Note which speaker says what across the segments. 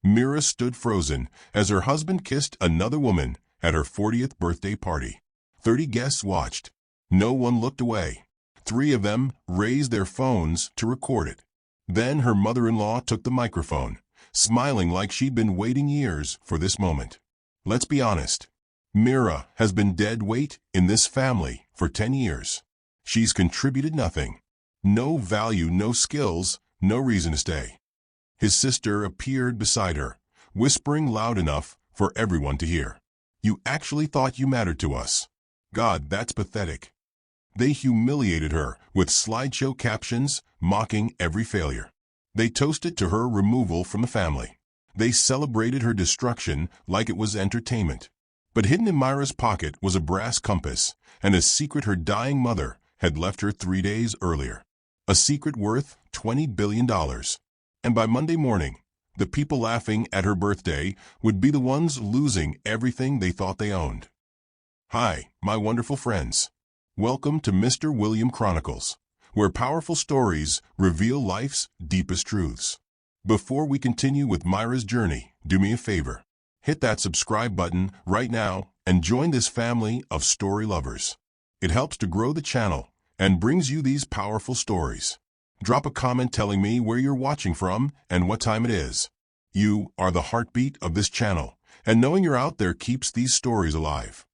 Speaker 1: Mira stood frozen as her husband kissed another woman at her 40th birthday party. 30 guests watched. No one looked away. 3 of them raised their phones to record it. Then her mother-in-law took the microphone, smiling like she'd been waiting years for this moment. Let's be honest. Mira has been dead weight in this family for 10 years. She's contributed nothing. No value, no skills, no reason to stay. His sister appeared beside her, whispering loud enough for everyone to hear. You actually thought you mattered to us. God, that's pathetic. They humiliated her with slideshow captions mocking every failure. They toasted to her removal from the family. They celebrated her destruction like it was entertainment. But hidden in Mira's pocket was a brass compass and a secret her dying mother had left her 3 days earlier. A secret worth $20 billion. And by Monday morning, the people laughing at her birthday would be the ones losing everything they thought they owned. Hi, my wonderful friends. Welcome to Mr. William Chronicles, where powerful stories reveal life's deepest truths. Before we continue with Mira's journey, do me a favor. Hit that subscribe button right now and join this family of story lovers. It helps to grow the channel and brings you these powerful stories. Drop a comment telling me where you're watching from and what time it is. You are the heartbeat of this channel, and knowing you're out there keeps these stories alive.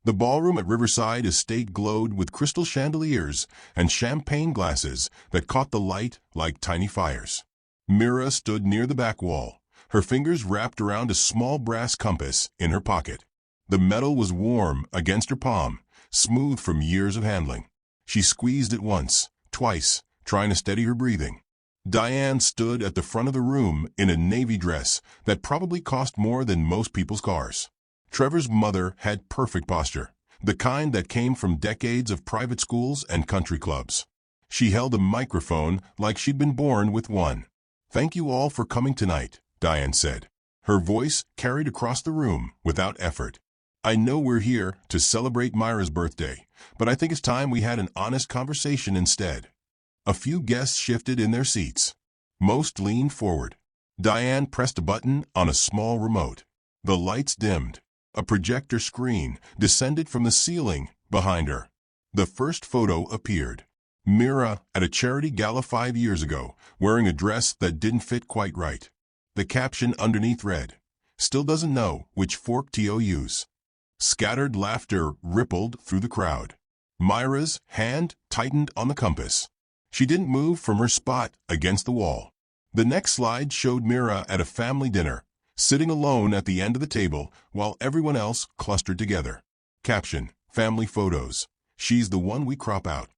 Speaker 1: The ballroom at Riverside Estate glowed with crystal chandeliers and champagne glasses that caught the light like tiny fires. Mira stood near the back wall, her fingers wrapped around a small brass compass in her pocket. The metal was warm against her palm, smooth from years of handling. She squeezed it once, twice, trying to steady her breathing. Diane stood at the front of the room in a navy dress that probably cost more than most people's cars. Trevor's mother had perfect posture, the kind that came from decades of private schools and country clubs. She held a microphone like she'd been born with one. "Thank you all for coming tonight," Diane said. Her voice carried across the room without effort. "I know we're here to celebrate Mira's birthday, but I think it's time we had an honest conversation instead." A few guests shifted in their seats. Most leaned forward. Diane pressed a button on a small remote. The lights dimmed. A projector screen descended from the ceiling behind her. The first photo appeared. Mira at a charity gala 5 years ago, wearing a dress that didn't fit quite right. The caption underneath read, "Still doesn't know which fork to use." Scattered laughter rippled through the crowd. Mira's hand tightened on the compass. She didn't move from her spot against the wall. The next slide showed Mira at a family dinner, sitting alone at the end of the table while everyone else clustered together. Caption, "Family photos. She's the one we crop out."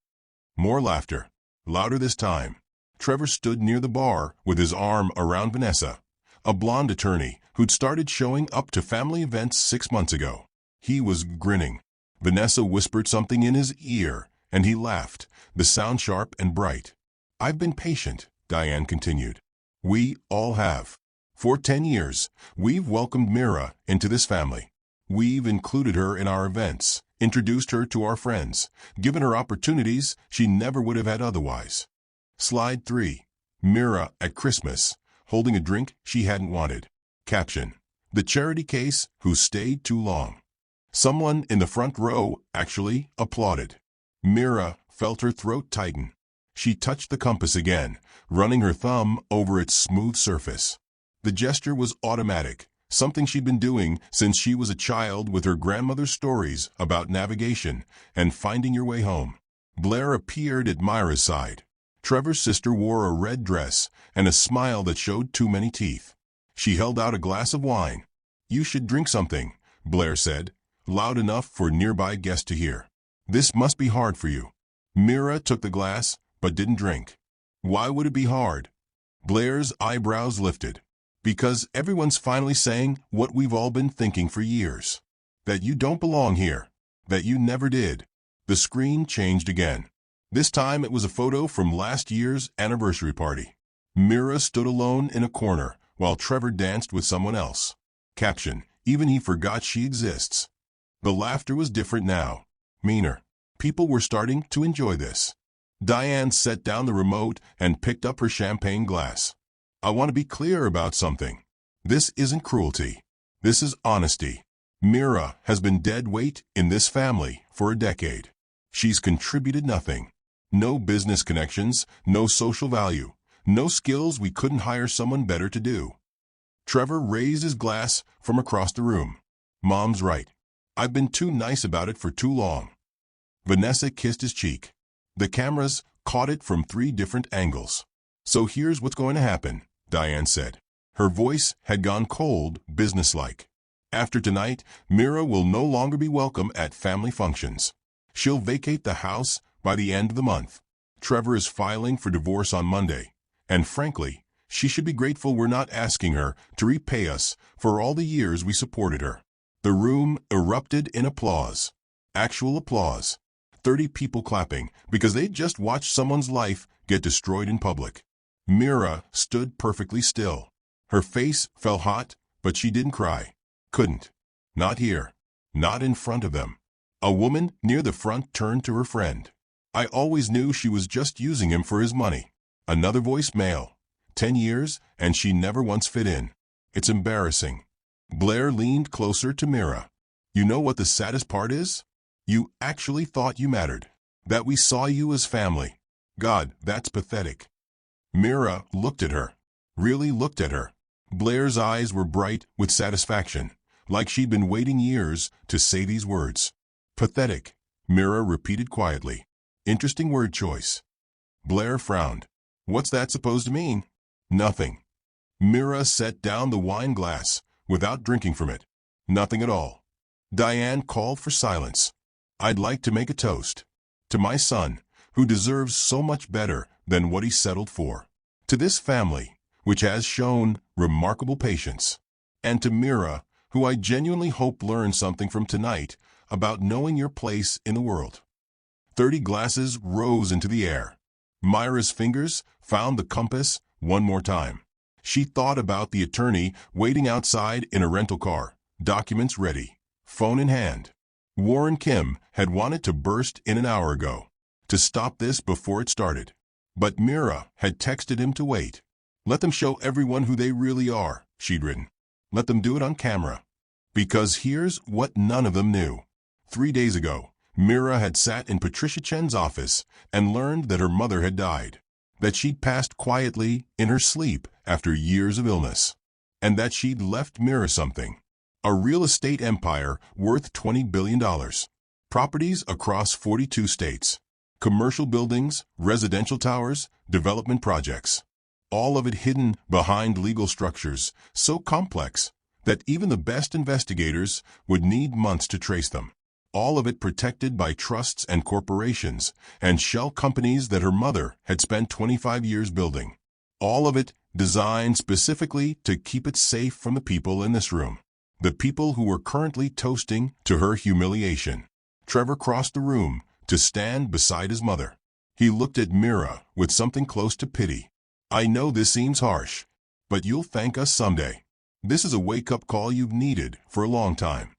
Speaker 1: More laughter. Louder this time. Trevor stood near the bar with his arm around Vanessa, a blonde attorney who'd started showing up to family events 6 months ago. He was grinning. Vanessa whispered something in his ear, and he laughed, the sound sharp and bright. "I've been patient," Diane continued. "We all have. For 10 years, we've welcomed Mira into this family. We've included her in our events, introduced her to our friends, given her opportunities she never would have had otherwise." Slide 3. Mira at Christmas, holding a drink she hadn't wanted. Caption, "The charity case who stayed too long." Someone in the front row actually applauded. Mira felt her throat tighten. She touched the compass again, running her thumb over its smooth surface. The gesture was automatic, something she'd been doing since she was a child with her grandmother's stories about navigation and finding your way home. Blair appeared at Mira's side. Trevor's sister wore a red dress and a smile that showed too many teeth. She held out a glass of wine. "You should drink something," Blair said, loud enough for nearby guests to hear. "This must be hard for you." Mira took the glass, but didn't drink. "Why would it be hard?" Blair's eyebrows lifted. "Because everyone's finally saying what we've all been thinking for years. That you don't belong here. That you never did." The screen changed again. This time it was a photo from last year's anniversary party. Mira stood alone in a corner while Trevor danced with someone else. Caption, "Even he forgot she exists." The laughter was different now. Meaner. People were starting to enjoy this. Diane set down the remote and picked up her champagne glass. "I want to be clear about something. This isn't cruelty. This is honesty. Mira has been dead weight in this family for a decade. She's contributed nothing. No business connections, no social value, no skills we couldn't hire someone better to do. Trevor raised his glass from across the room. Mom's right. I've been too nice about it for too long. Vanessa kissed his cheek. The cameras caught it from 3 different angles. So here's what's going to happen, Diane said. Her voice had gone cold, businesslike. After tonight, Mira will no longer be welcome at family functions. She'll vacate the house by the end of the month. Trevor is filing for divorce on Monday, and frankly, she should be grateful we're not asking her to repay us for all the years we supported her. The room erupted in applause. Actual applause. 30 people clapping because they'd just watched someone's life get destroyed in public. Mira stood perfectly still. Her face felt hot, but she didn't cry. Couldn't. Not here. Not in front of them. A woman near the front turned to her friend. I always knew she was just using him for his money. Another voice, male. 10 years, and she never once fit in. It's embarrassing. Blair leaned closer to Mira. You know what the saddest part is? You actually thought you mattered. That we saw you as family. God, that's pathetic. Mira looked at her. Really looked at her. Blair's eyes were bright with satisfaction, like she'd been waiting years to say these words. Pathetic, Mira repeated quietly. Interesting word choice. Blair frowned. What's that supposed to mean? Nothing. Mira set down the wine glass without drinking from it. Nothing at all. Diane called for silence. I'd like to make a toast. To my son, who deserves so much better than what he settled for. To this family, which has shown remarkable patience. And to Mira, who I genuinely hope learns something from tonight about knowing your place in the world. 30 glasses rose into the air. Myra's fingers found the compass one more time. She thought about the attorney waiting outside in a rental car, documents ready, phone in hand. Warren Kim had wanted to burst in an hour ago, to stop this before it started. But Mira had texted him to wait. Let them show everyone who they really are, she'd written. Let them do it on camera. Because here's what none of them knew. 3 days ago, Mira had sat in Patricia Chen's office and learned that her mother had died, that she'd passed quietly in her sleep after years of illness, and that she'd left Mira something. A real estate empire worth $20 billion. Properties across 42 states. Commercial buildings, residential towers, development projects. All of it hidden behind legal structures so complex that even the best investigators would need months to trace them. All of it protected by trusts and corporations and shell companies that her mother had spent 25 years building. All of it designed specifically to keep it safe from the people in this room. The people who were currently toasting to her humiliation. Trevor crossed the room to stand beside his mother. He looked at Mira with something close to pity. I know this seems harsh, but you'll thank us someday. This is a wake-up call you've needed for a long time.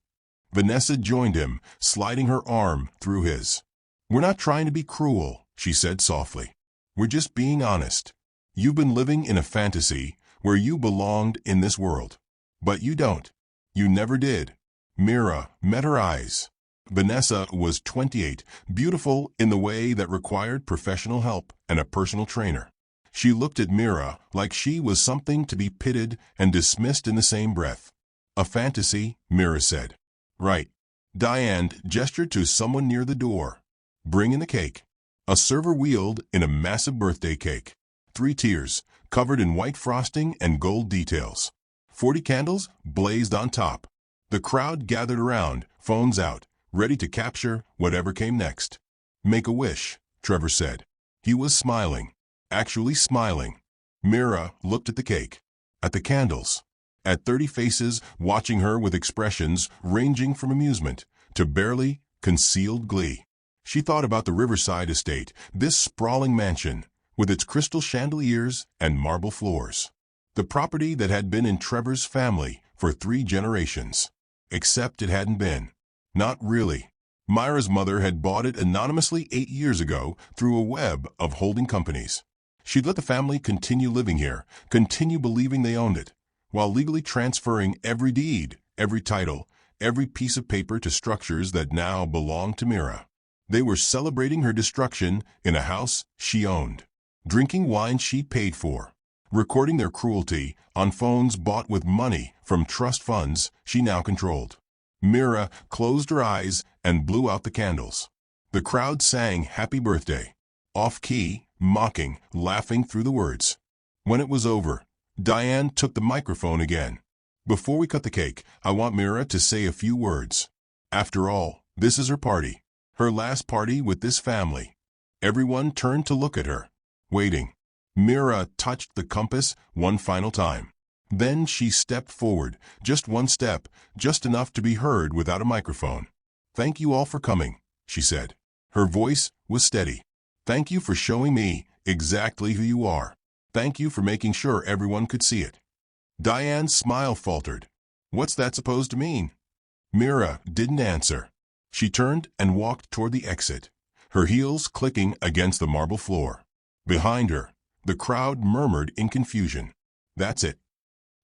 Speaker 1: Vanessa joined him, sliding her arm through his. We're not trying to be cruel, she said softly. We're just being honest. You've been living in a fantasy where you belonged in this world. But you don't. You never did. Mira met her eyes. Vanessa was 28, beautiful in the way that required professional help and a personal trainer. She looked at Mira like she was something to be pitted and dismissed in the same breath. A fantasy, Mira said. Right. Diane gestured to someone near the door. Bring in the cake. A server wheeled in a massive birthday cake. 3 tiers, covered in white frosting and gold details. 40 candles blazed on top. The crowd gathered around, phones out, ready to capture whatever came next. Make a wish, Trevor said. He was smiling. Actually smiling. Mira looked at the cake, at the candles, at 30 faces watching her with expressions ranging from amusement to barely concealed glee. She thought about the Riverside estate, this sprawling mansion, with its crystal chandeliers and marble floors. The property that had been in Trevor's family for 3 generations. Except it hadn't been. Not really. Myra's mother had bought it anonymously 8 years ago through a web of holding companies. She'd let the family continue living here, continue believing they owned it, while legally transferring every deed, every title, every piece of paper to structures that now belonged to Mira. They were celebrating her destruction in a house she owned, drinking wine she paid for, recording their cruelty on phones bought with money from trust funds she now controlled. Mira closed her eyes and blew out the candles. The crowd sang "Happy Birthday," off-key, mocking, laughing through the words. When it was over, Diane took the microphone again. "Before we cut the cake, I want Mira to say a few words. After all, this is her party, her last party with this family." Everyone turned to look at her, waiting. Mira touched the compass one final time. Then she stepped forward, just one step, just enough to be heard without a microphone. "Thank you all for coming," she said. Her voice was steady. "Thank you for showing me exactly who you are. Thank you for making sure everyone could see it." Diane's smile faltered. "What's that supposed to mean?" Mira didn't answer. She turned and walked toward the exit, her heels clicking against the marble floor. Behind her, the crowd murmured in confusion. "That's it,"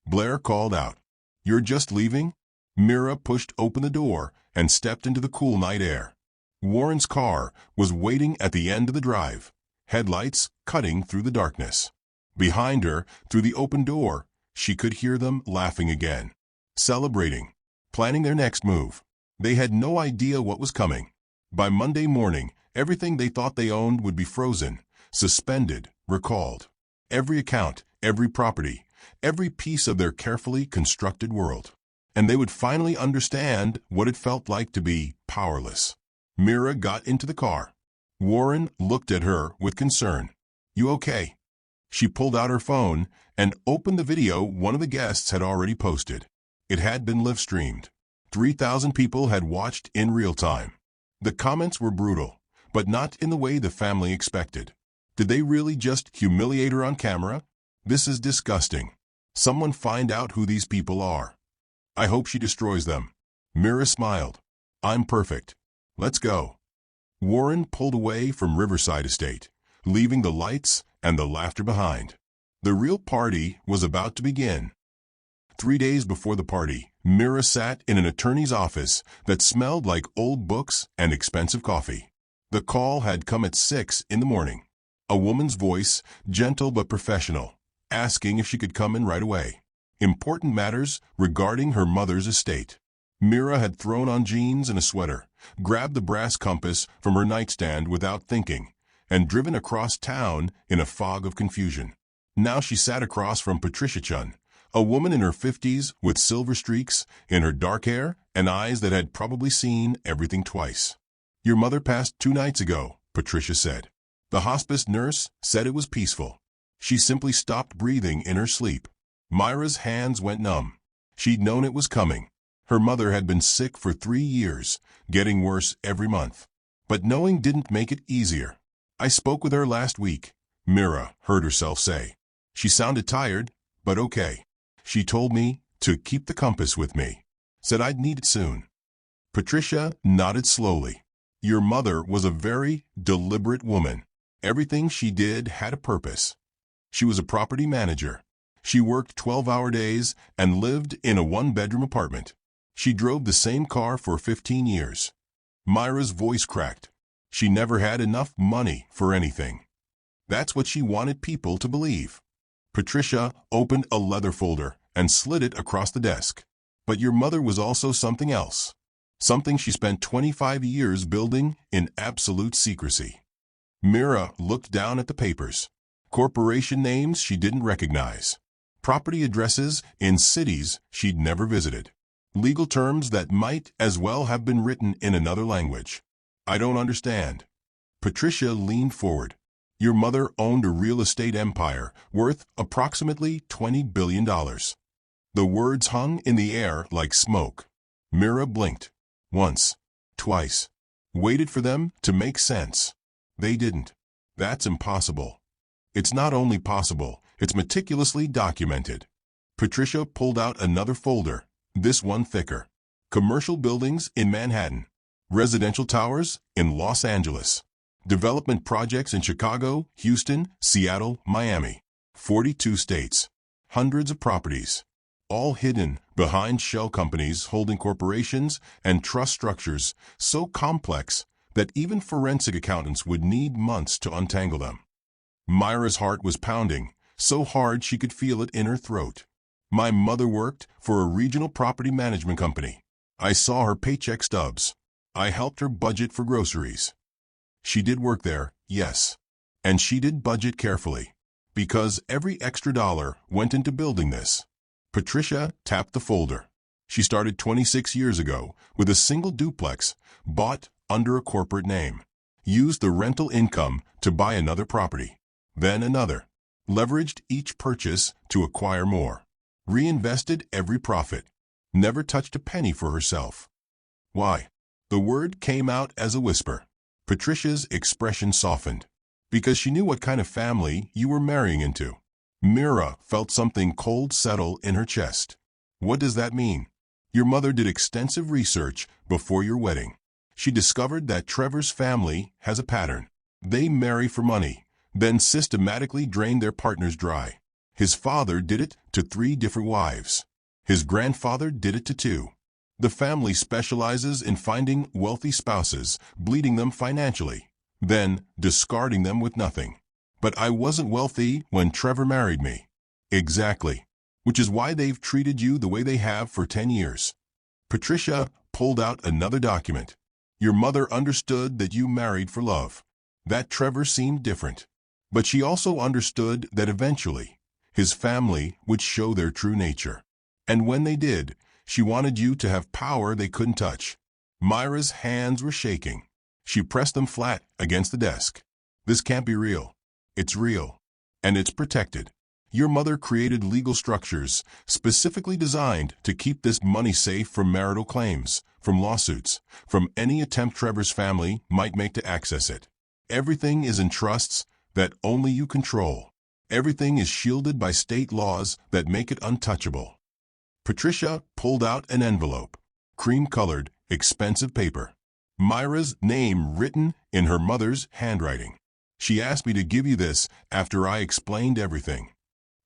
Speaker 1: Blair called out. "You're just leaving?" Mira pushed open the door and stepped into the cool night air. Warren's car was waiting at the end of the drive, headlights cutting through the darkness. Behind her, through the open door, she could hear them laughing again, celebrating, planning their next move. They had no idea what was coming. By Monday morning, everything they thought they owned would be frozen, suspended, recalled. Every account, every property, every piece of their carefully constructed world. And they would finally understand what it felt like to be powerless. Mira got into the car. Warren looked at her with concern. "You okay?" She pulled out her phone and opened the video one of the guests had already posted. It had been live-streamed. 3,000 people had watched in real time. The comments were brutal, but not in the way the family expected. Did they really just humiliate her on camera? "This is disgusting. Someone find out who these people are. I hope she destroys them." Mira smiled. "I'm perfect. Let's go." Warren pulled away from Riverside Estate, leaving the lights and the laughter behind. The real party was about to begin. 3 days before the party, Mira sat in an attorney's office that smelled like old books and expensive coffee. The call had come at 6 in the morning. A woman's voice, gentle but professional, asking if she could come in right away. Important matters regarding her mother's estate. Mira had thrown on jeans and a sweater, grabbed the brass compass from her nightstand without thinking, and driven across town in a fog of confusion. Now she sat across from Patricia Chun, a woman in her 50s with silver streaks in her dark hair and eyes that had probably seen everything twice. "Your mother passed 2 nights ago," Patricia said. The hospice nurse said it was peaceful. She simply stopped breathing in her sleep. Myra's hands went numb. She'd known it was coming. Her mother had been sick for 3 years, getting worse every month. But knowing didn't make it easier. "I spoke with her last week," Mira heard herself say. "She sounded tired, but okay. She told me to keep the compass with me. Said I'd need it soon." Patricia nodded slowly. "Your mother was a very deliberate woman. Everything she did had a purpose. She was a property manager. She worked 12-hour days and lived in a 1-bedroom apartment. She drove the same car for 15 years. Myra's voice cracked. She never had enough money for anything. That's what she wanted people to believe. Patricia opened a leather folder and slid it across the desk. But your mother was also something else. Something she spent 25 years building in absolute secrecy. Mira looked down at the papers. Corporation names she didn't recognize. Property addresses in cities she'd never visited. Legal terms that might as well have been written in another language. I don't understand. Patricia leaned forward. Your mother owned a real estate empire worth approximately $20 billion. The words hung in the air like smoke. Mira blinked. Once. Twice. Waited for them to make sense. They didn't. That's impossible. It's not only possible, it's meticulously documented. Patricia pulled out another folder, this one thicker. Commercial buildings in Manhattan. Residential towers in Los Angeles. Development projects in Chicago, Houston, Seattle, Miami. 42 states. Hundreds of properties. all hidden behind shell companies holding corporations and trust structures so complex that even forensic accountants would need months to untangle them. Myra's heart was pounding, so hard she could feel it in her throat. My mother worked for a regional property management company. I saw her paycheck stubs. I helped her budget for groceries. She did work there, yes. And she did budget carefully, because every extra dollar went into building this. Patricia tapped the folder. She started 26 years ago with a single duplex, bought under a corporate name. Used the rental income to buy another property, then another. Leveraged each purchase to acquire more. Reinvested every profit. Never touched a penny for herself. Why? The word came out as a whisper. Patricia's expression softened. Because she knew what kind of family you were marrying into. Myra felt something cold settle in her chest. What does that mean? Your mother did extensive research before your wedding. She discovered that Trevor's family has a pattern. They marry for money, then systematically drain their partners dry. His father did it to 3 different wives. His grandfather did it to 2. The family specializes in finding wealthy spouses, bleeding them financially, then discarding them with nothing. But I wasn't wealthy when Trevor married me. Exactly. Which is why they've treated you the way they have for 10 years. Patricia pulled out another document. Your mother understood that you married for love. That Trevor seemed different. But she also understood that eventually, his family would show their true nature. And when they did, she wanted you to have power they couldn't touch. Myra's hands were shaking. She pressed them flat against the desk. This can't be real. It's real. And it's protected. Your mother created legal structures specifically designed to keep this money safe from marital claims, from lawsuits, from any attempt Trevor's family might make to access it. Everything is in trusts that only you control. Everything is shielded by state laws that make it untouchable. Patricia pulled out an envelope. Cream-colored, expensive paper. Myra's name written in her mother's handwriting. She asked me to give you this after I explained everything.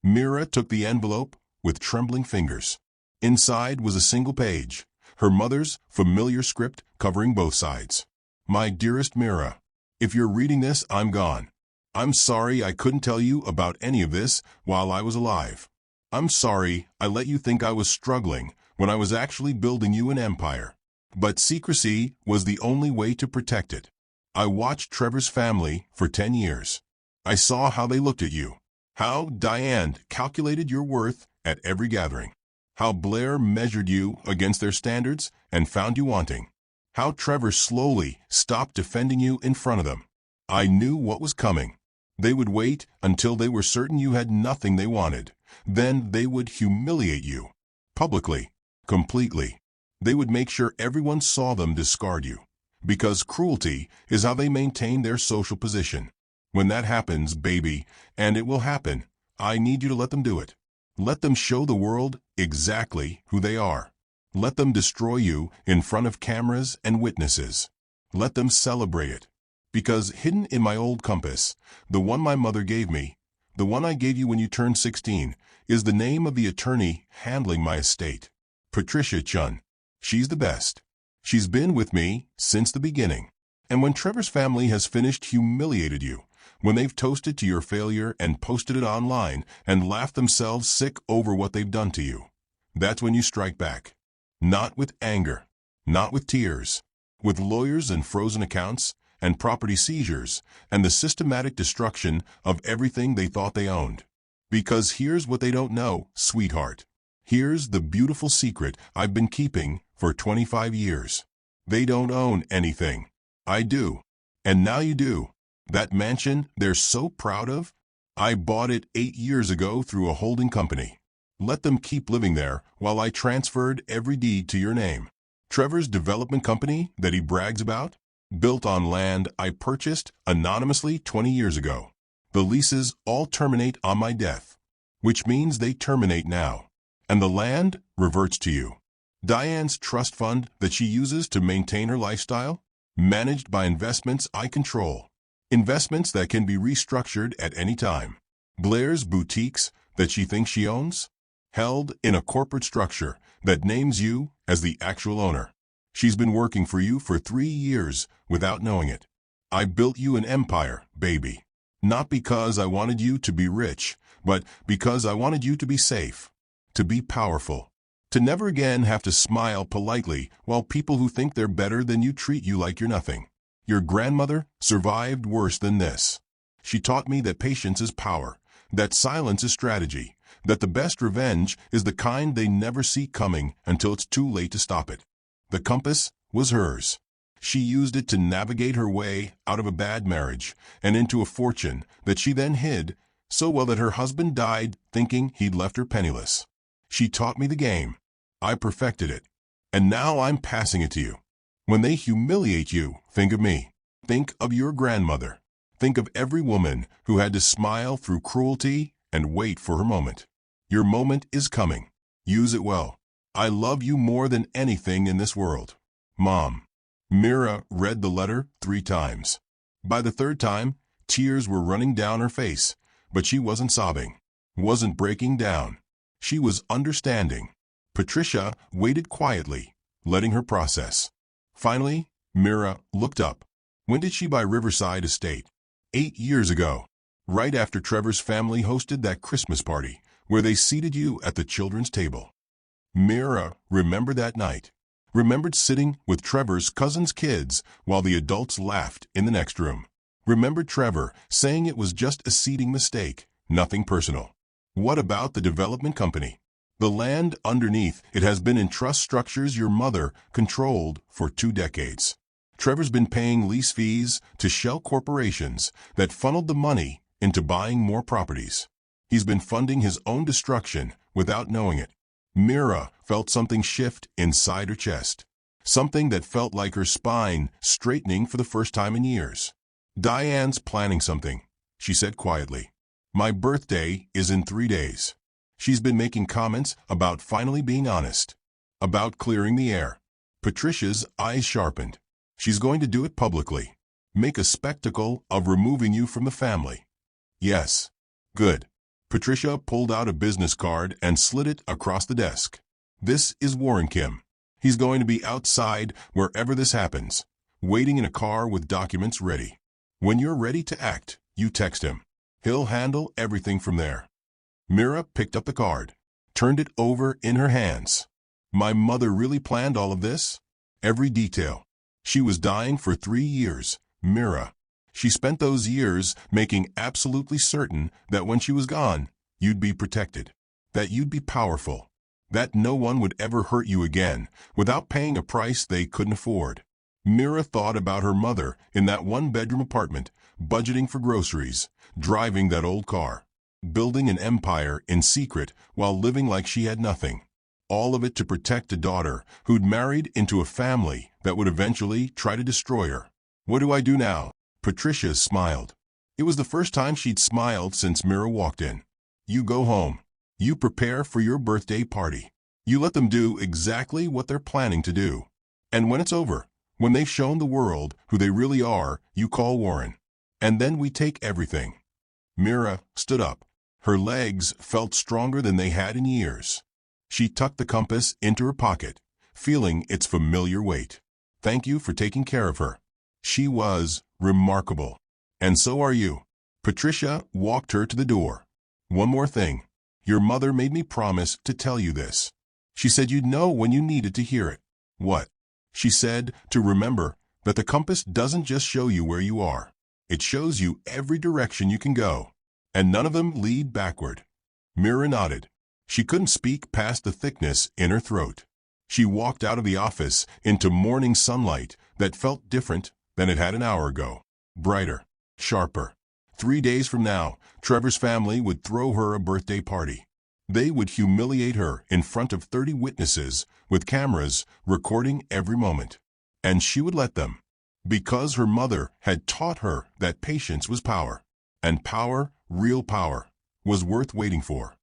Speaker 1: Myra took the envelope with trembling fingers. Inside was a single page, her mother's familiar script covering both sides. My dearest Myra, if you're reading this, I'm gone. I'm sorry I couldn't tell you about any of this while I was alive. I'm sorry I let you think I was struggling when I was actually building you an empire. But secrecy was the only way to protect it. I watched Trevor's family for 10 years. I saw how they looked at you. How Diane calculated your worth at every gathering. How Blair measured you against their standards and found you wanting. How Trevor slowly stopped defending you in front of them. I knew what was coming. They would wait until they were certain you had nothing they wanted. Then they would humiliate you. Publicly. Completely. They would make sure everyone saw them discard you. Because cruelty is how they maintain their social position. When that happens, baby, and it will happen, I need you to let them do it. Let them show the world exactly who they are. Let them destroy you in front of cameras and witnesses. Let them celebrate it. Because hidden in my old compass, the one my mother gave me, the one I gave you when you turned 16, is the name of the attorney handling my estate. Patricia Chun. She's the best. She's been with me since the beginning. And when Trevor's family has finished humiliated you, when they've toasted to your failure and posted it online and laughed themselves sick over what they've done to you, that's when you strike back. Not with anger, not with tears, with lawyers and frozen accounts and property seizures and the systematic destruction of everything they thought they owned. Because here's what they don't know, sweetheart. Here's the beautiful secret I've been keeping for 25 years. They don't own anything. I do. And now you do. That mansion they're so proud of, I bought it 8 years ago through a holding company. Let them keep living there while I transferred every deed to your name. Trevor's development company that he brags about, built on land I purchased anonymously 20 years ago. The leases all terminate on my death, which means they terminate now. And the land reverts to you. Diane's trust fund that she uses to maintain her lifestyle, managed by investments I control. Investments that can be restructured at any time. Blair's boutiques that she thinks she owns, held in a corporate structure that names you as the actual owner. She's been working for you for 3 years without knowing it. I built you an empire, baby. Not because I wanted you to be rich, but because I wanted you to be safe, to be powerful, to never again have to smile politely while people who think they're better than you treat you like you're nothing. Your grandmother survived worse than this. She taught me that patience is power, that silence is strategy, that the best revenge is the kind they never see coming until it's too late to stop it. The compass was hers. She used it to navigate her way out of a bad marriage and into a fortune that she then hid so well that her husband died thinking he'd left her penniless. She taught me the game. I perfected it. And now I'm passing it to you. When they humiliate you, think of me. Think of your grandmother. Think of every woman who had to smile through cruelty and wait for her moment. Your moment is coming. Use it well. I love you more than anything in this world. Mom. Mira read the letter 3 times. By the 3rd time, tears were running down her face, but she wasn't sobbing, wasn't breaking down. She was understanding. Patricia waited quietly, letting her process. Finally, Mira looked up. When did she buy Riverside Estate? 8 years ago, right after Trevor's family hosted that Christmas party where they seated you at the children's table. Mira remembered that night. Remembered sitting with Trevor's cousin's kids while the adults laughed in the next room. Remembered Trevor saying it was just a seating mistake, nothing personal. What about the development company? The land underneath it has been in trust structures your mother controlled for 2 decades. Trevor's been paying lease fees to shell corporations that funneled the money into buying more properties. He's been funding his own destruction without knowing it. Mira felt something shift inside her chest, something that felt like her spine straightening for the first time in years. Diane's planning something, she said quietly. My birthday is in 3 days. She's been making comments about finally being honest, about clearing the air. Patricia's eyes sharpened. She's going to do it publicly. Make a spectacle of removing you from the family. Yes. Good. Patricia pulled out a business card and slid it across the desk. This is Warren Kim. He's going to be outside wherever this happens, waiting in a car with documents ready. When you're ready to act, you text him. He'll handle everything from there. Mira picked up the card, turned it over in her hands. My mother really planned all of this? Every detail. She was dying for 3 years, Mira. She spent those years making absolutely certain that when she was gone, you'd be protected, that you'd be powerful, that no one would ever hurt you again without paying a price they couldn't afford. Mira thought about her mother in that 1-bedroom apartment, budgeting for groceries, driving that old car, building an empire in secret while living like she had nothing. All of it to protect a daughter who'd married into a family that would eventually try to destroy her. What do I do now? Patricia smiled. It was the first time she'd smiled since Mira walked in. You go home. You prepare for your birthday party. You let them do exactly what they're planning to do. And when it's over, when they've shown the world who they really are, you call Warren. And then we take everything. Mira stood up. Her legs felt stronger than they had in years. She tucked the compass into her pocket, feeling its familiar weight. Thank you for taking care of her. She was remarkable. And so are you. Patricia walked her to the door. One more thing. Your mother made me promise to tell you this. She said you'd know when you needed to hear it. What? She said to remember that the compass doesn't just show you where you are. It shows you every direction you can go. And none of them lead backward. Mira nodded. She couldn't speak past the thickness in her throat. She walked out of the office into morning sunlight that felt different than it had an hour ago. Brighter, sharper. 3 days from now, Trevor's family would throw her a birthday party. They would humiliate her in front of 30 witnesses with cameras recording every moment. And she would let them, because her mother had taught her that patience was power, and power, real power, was worth waiting for.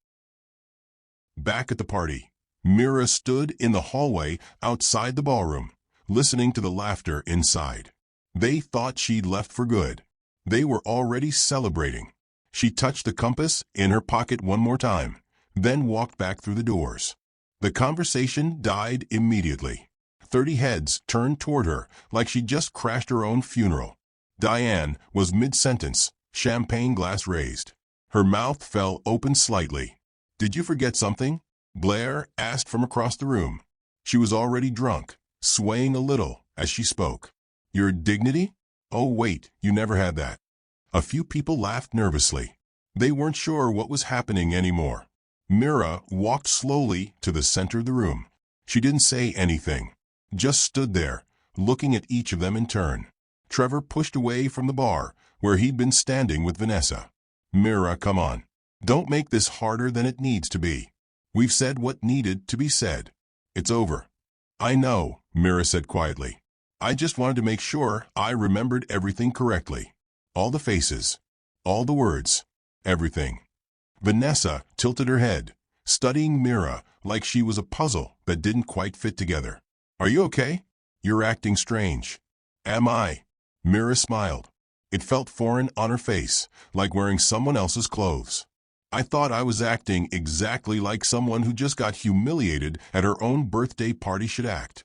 Speaker 1: Back at the party, Mira stood in the hallway outside the ballroom, listening to the laughter inside. They thought she'd left for good. They were already celebrating. She touched the compass in her pocket one more time, then walked back through the doors. The conversation died immediately. 30 heads turned toward her like she'd just crashed her own funeral. Diane was mid-sentence, champagne glass raised. Her mouth fell open slightly. "Did you forget something?" Blair asked from across the room. She was already drunk, swaying a little as she spoke. "Your dignity? Oh wait, you never had that." A few people laughed nervously. They weren't sure what was happening anymore. Mira walked slowly to the center of the room. She didn't say anything, just stood there, looking at each of them in turn. Trevor pushed away from the bar, where he'd been standing with Vanessa. "Mira, come on. Don't make this harder than it needs to be. We've said what needed to be said. It's over." "I know," Mira said quietly. "I just wanted to make sure I remembered everything correctly. All the faces, all the words, everything." Vanessa tilted her head, studying Mira like she was a puzzle that didn't quite fit together. "Are you okay? You're acting strange." "Am I?" Mira smiled. It felt foreign on her face, like wearing someone else's clothes. "I thought I was acting exactly like someone who just got humiliated at her own birthday party should act."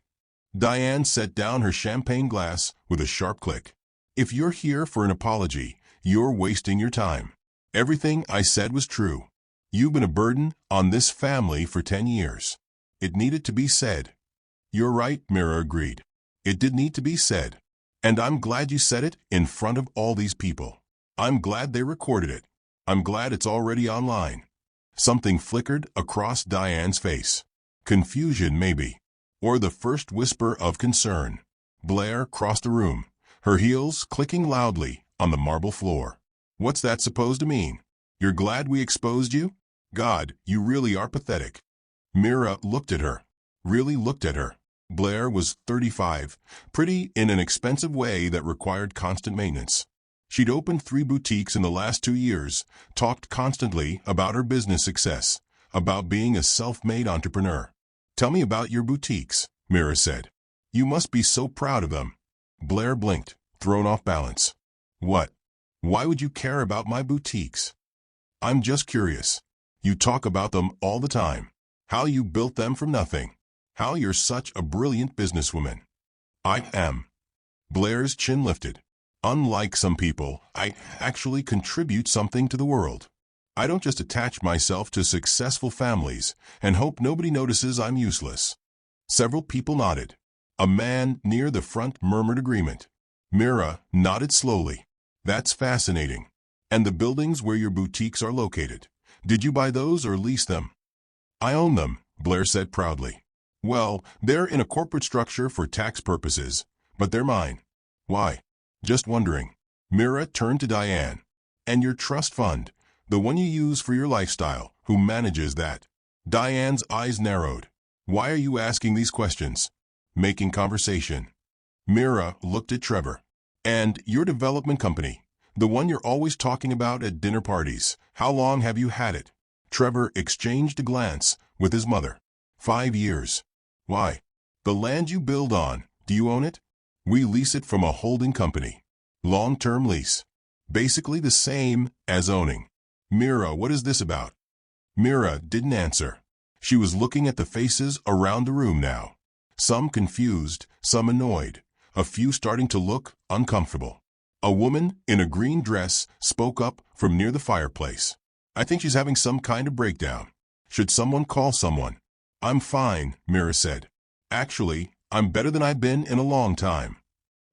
Speaker 1: Diane set down her champagne glass with a sharp click. "If you're here for an apology, you're wasting your time. Everything I said was true. You've been a burden on this family for 10 years. It needed to be said." "You're right," Mira agreed. "It did need to be said. And I'm glad you said it in front of all these people. I'm glad they recorded it. I'm glad it's already online." Something flickered across Diane's face. Confusion, maybe. Or the first whisper of concern. Blair crossed the room, her heels clicking loudly on the marble floor. "What's that supposed to mean? You're glad we exposed you? God, you really are pathetic." Mira looked at her. Really looked at her. Blair was 35, pretty in an expensive way that required constant maintenance. She'd opened 3 boutiques in the last 2 years, talked constantly about her business success, about being a self-made entrepreneur. "Tell me about your boutiques," Mira said. "You must be so proud of them." Blair blinked, thrown off balance. "What? Why would you care about my boutiques?" "I'm just curious. You talk about them all the time. How you built them from nothing. How you're such a brilliant businesswoman." "I am." Blair's chin lifted. "Unlike some people, I actually contribute something to the world. I don't just attach myself to successful families and hope nobody notices I'm useless." Several people nodded. A man near the front murmured agreement. Mira nodded slowly. "That's fascinating. And the buildings where your boutiques are located, did you buy those or lease them?" "I own them," Blair said proudly. "Well, they're in a corporate structure for tax purposes, but they're mine." "Why?" "Just wondering." Mira turned to Diane. "And your trust fund, the one you use for your lifestyle, who manages that?" Diane's eyes narrowed. "Why are you asking these questions?" "Making conversation." Mira looked at Trevor. "And your development company, the one you're always talking about at dinner parties, how long have you had it?" Trevor exchanged a glance with his mother. 5 years. "Why?" "The land you build on, do you own it?" "We lease it from a holding company. Long-term lease. Basically the same as owning." "Mira, what is this about?" Mira didn't answer. She was looking at the faces around the room now. Some confused, some annoyed, a few starting to look uncomfortable. A woman in a green dress spoke up from near the fireplace. "I think she's having some kind of breakdown. Should someone call someone?" "I'm fine," Mira said. "Actually, I'm better than I've been in a long time."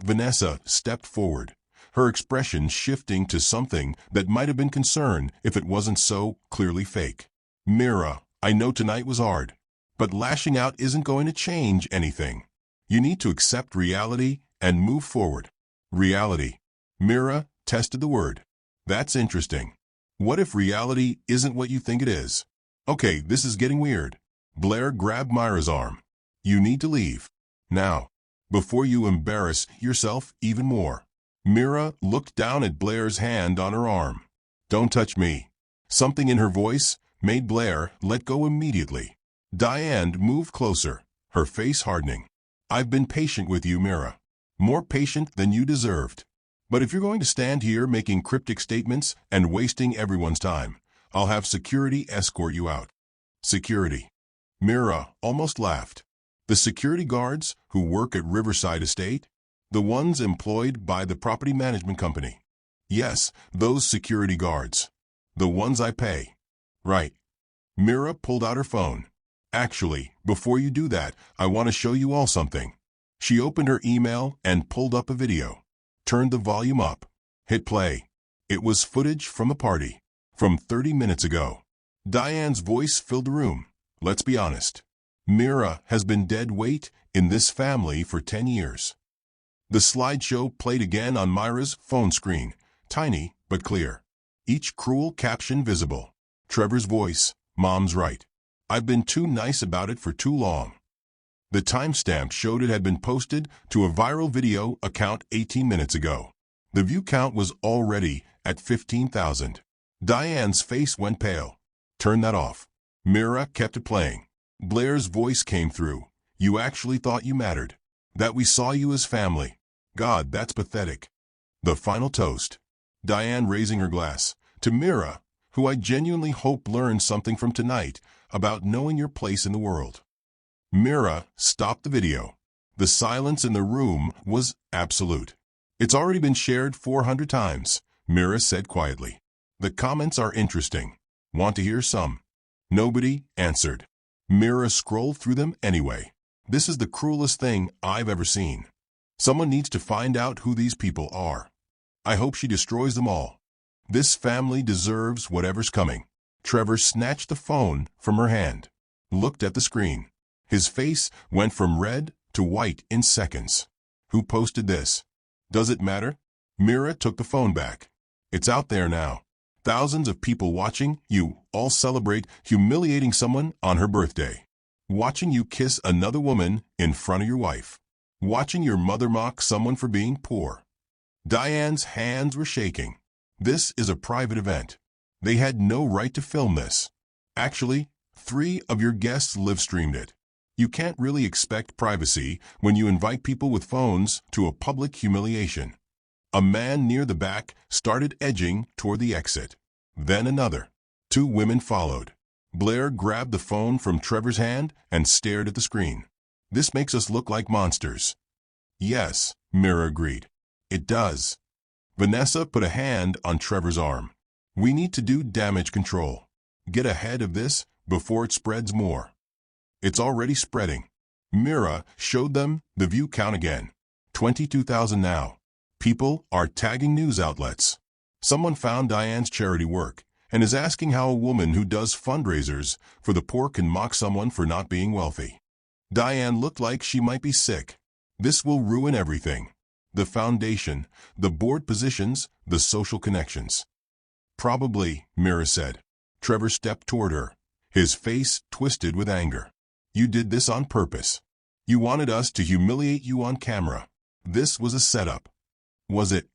Speaker 1: Vanessa stepped forward, her expression shifting to something that might have been concern if it wasn't so clearly fake. "Mira, I know tonight was hard, but lashing out isn't going to change anything. You need to accept reality and move forward." "Reality." Mira tested the word. "That's interesting. What if reality isn't what you think it is?" "Okay, this is getting weird." Blair grabbed Myra's arm. "You need to leave. Now. Before you embarrass yourself even more." Mira looked down at Blair's hand on her arm. "Don't touch me." Something in her voice made Blair let go immediately. Diane moved closer, her face hardening. "I've been patient with you, Mira. More patient than you deserved. But if you're going to stand here making cryptic statements and wasting everyone's time, I'll have security escort you out." Security. Mira almost laughed. The security guards who work at Riverside Estate? The ones employed by the property management company. Yes, those security guards. The ones I pay. Right. Mira pulled out her phone. Actually, before you do that, I want to show you all something. She opened her email and pulled up a video. Turned the volume up. Hit play. It was footage from a party. From 30 minutes ago. Diane's voice filled the room. Let's be honest. Mira has been dead weight in this family for 10 years. The slideshow played again on Myra's phone screen, tiny but clear. Each cruel caption visible. Trevor's voice, Mom's right. I've been too nice about it for too long. The timestamp showed it had been posted to a viral video account 18 minutes ago. The view count was already at 15,000. Diane's face went pale. Turn that off. Mira kept it playing. Blair's voice came through. You actually thought you mattered. That we saw you as family. God, that's pathetic. The final toast. Diane raising her glass. To Mira, who I genuinely hope learned something from tonight about knowing your place in the world. Mira stopped the video. The silence in the room was absolute. It's already been shared 400 times, Mira said quietly. The comments are interesting. Want to hear some? Nobody answered. Mira scrolled through them anyway. This is the cruelest thing I've ever seen. Someone needs to find out who these people are. I hope she destroys them all. This family deserves whatever's coming. Trevor snatched the phone from her hand. Looked at the screen. His face went from red to white in seconds. Who posted this? Does it matter? Mira took the phone back. It's out there now. Thousands of people watching you all celebrate humiliating someone on her birthday. Watching you kiss another woman in front of your wife. Watching your mother mock someone for being poor. Diane's hands were shaking. This is a private event. They had no right to film this. Actually, 3 of your guests live-streamed it. You can't really expect privacy when you invite people with phones to a public humiliation. A man near the back started edging toward the exit. Then another. 2 women followed. Blair grabbed the phone from Trevor's hand and stared at the screen. This makes us look like monsters. Yes, Mira agreed. It does. Vanessa put a hand on Trevor's arm. We need to do damage control. Get ahead of this before it spreads more. It's already spreading. Mira showed them the view count again. 22,000 now. People are tagging news outlets. Someone found Diane's charity work and is asking how a woman who does fundraisers for the poor can mock someone for not being wealthy. Diane looked like she might be sick. This will ruin everything. The foundation, the board positions, the social connections. Probably, Mira said. Trevor stepped toward her, his face twisted with anger. You did this on purpose. You wanted us to humiliate you on camera. This was a setup. Was it?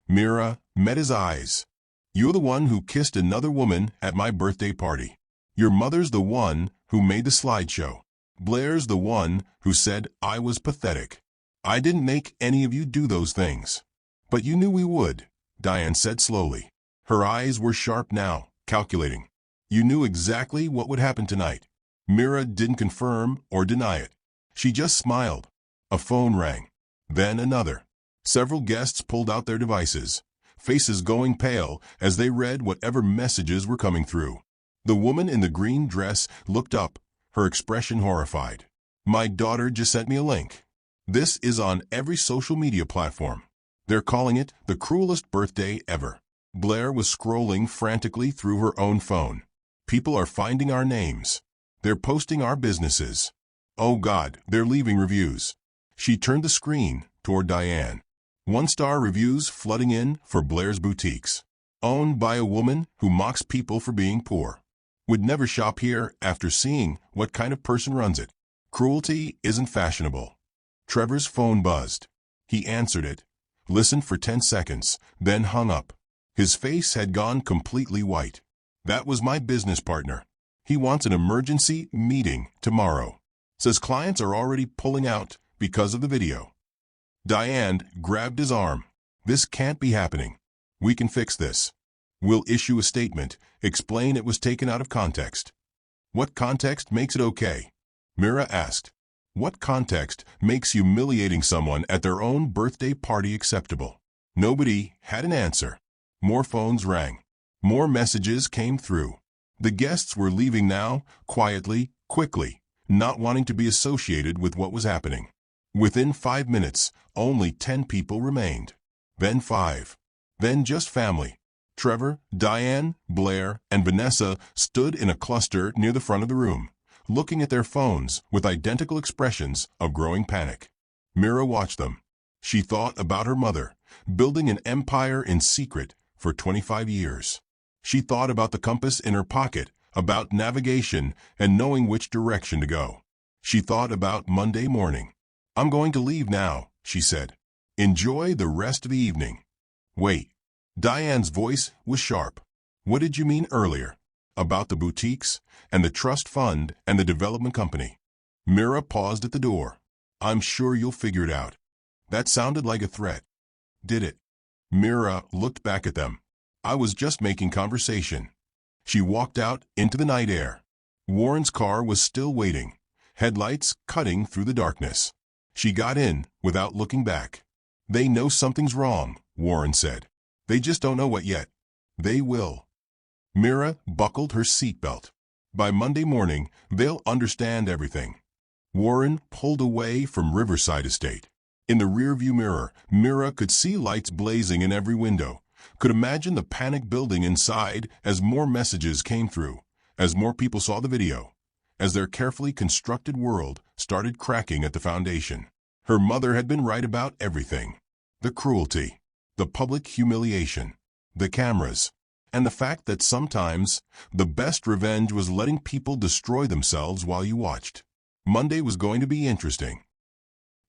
Speaker 1: Mira met his eyes. You're the one who kissed another woman at my birthday party. Your mother's the one who made the slideshow. Blair's the one who said I was pathetic. I didn't make any of you do those things. But you knew we would, Diane said slowly. Her eyes were sharp now, calculating. You knew exactly what would happen tonight. Mira didn't confirm or deny it. She just smiled. A phone rang. Then another. Several guests pulled out their devices, faces going pale as they read whatever messages were coming through. The woman in the green dress looked up, her expression horrified. My daughter just sent me a link. This is on every social media platform. They're calling it the cruelest birthday ever. Blair was scrolling frantically through her own phone. People are finding our names. They're posting our businesses. Oh God, they're leaving reviews. She turned the screen toward Diane. 1-star reviews flooding in for Blair's boutiques. Owned by a woman who mocks people for being poor. Would never shop here after seeing what kind of person runs it. Cruelty isn't fashionable. Trevor's phone buzzed. He answered it, listened for 10 seconds, then hung up. His face had gone completely white. That was my business partner. He wants an emergency meeting tomorrow. Says clients are already pulling out because of the video. Diane grabbed his arm. This can't be happening. We can fix this. We'll issue a statement, explain it was taken out of context. What context makes it okay? Mira asked. What context makes humiliating someone at their own birthday party acceptable? Nobody had an answer. More phones rang. More messages came through. The guests were leaving now, quietly, quickly, not wanting to be associated with what was happening. Within 5 minutes, only 10 people remained. Then 5. Then just family. Trevor, Diane, Blair, and Vanessa stood in a cluster near the front of the room, looking at their phones with identical expressions of growing panic. Mira watched them. She thought about her mother, building an empire in secret for 25 years. She thought about the compass in her pocket, about navigation and knowing which direction to go. She thought about Monday morning. "I'm going to leave now," she said. "Enjoy the rest of the evening." "Wait." Diane's voice was sharp. "What did you mean earlier? About the boutiques, and the trust fund, and the development company?" Mira paused at the door. "I'm sure you'll figure it out." That sounded like a threat. Did it? Mira looked back at them. "I was just making conversation." She walked out into the night air. Warren's car was still waiting, headlights cutting through the darkness. She got in without looking back. "They know something's wrong," Warren said. "They just don't know what yet. They will." Mira buckled her seatbelt. "By Monday morning, they'll understand everything." Warren pulled away from Riverside Estate. In the rearview mirror, Mira could see lights blazing in every window, could imagine the panic building inside as more messages came through, as more people saw the video, as their carefully constructed world started cracking at the foundation. Her mother had been right about everything. The cruelty, the public humiliation, the cameras, and the fact that sometimes the best revenge was letting people destroy themselves while you watched. Monday was going to be interesting.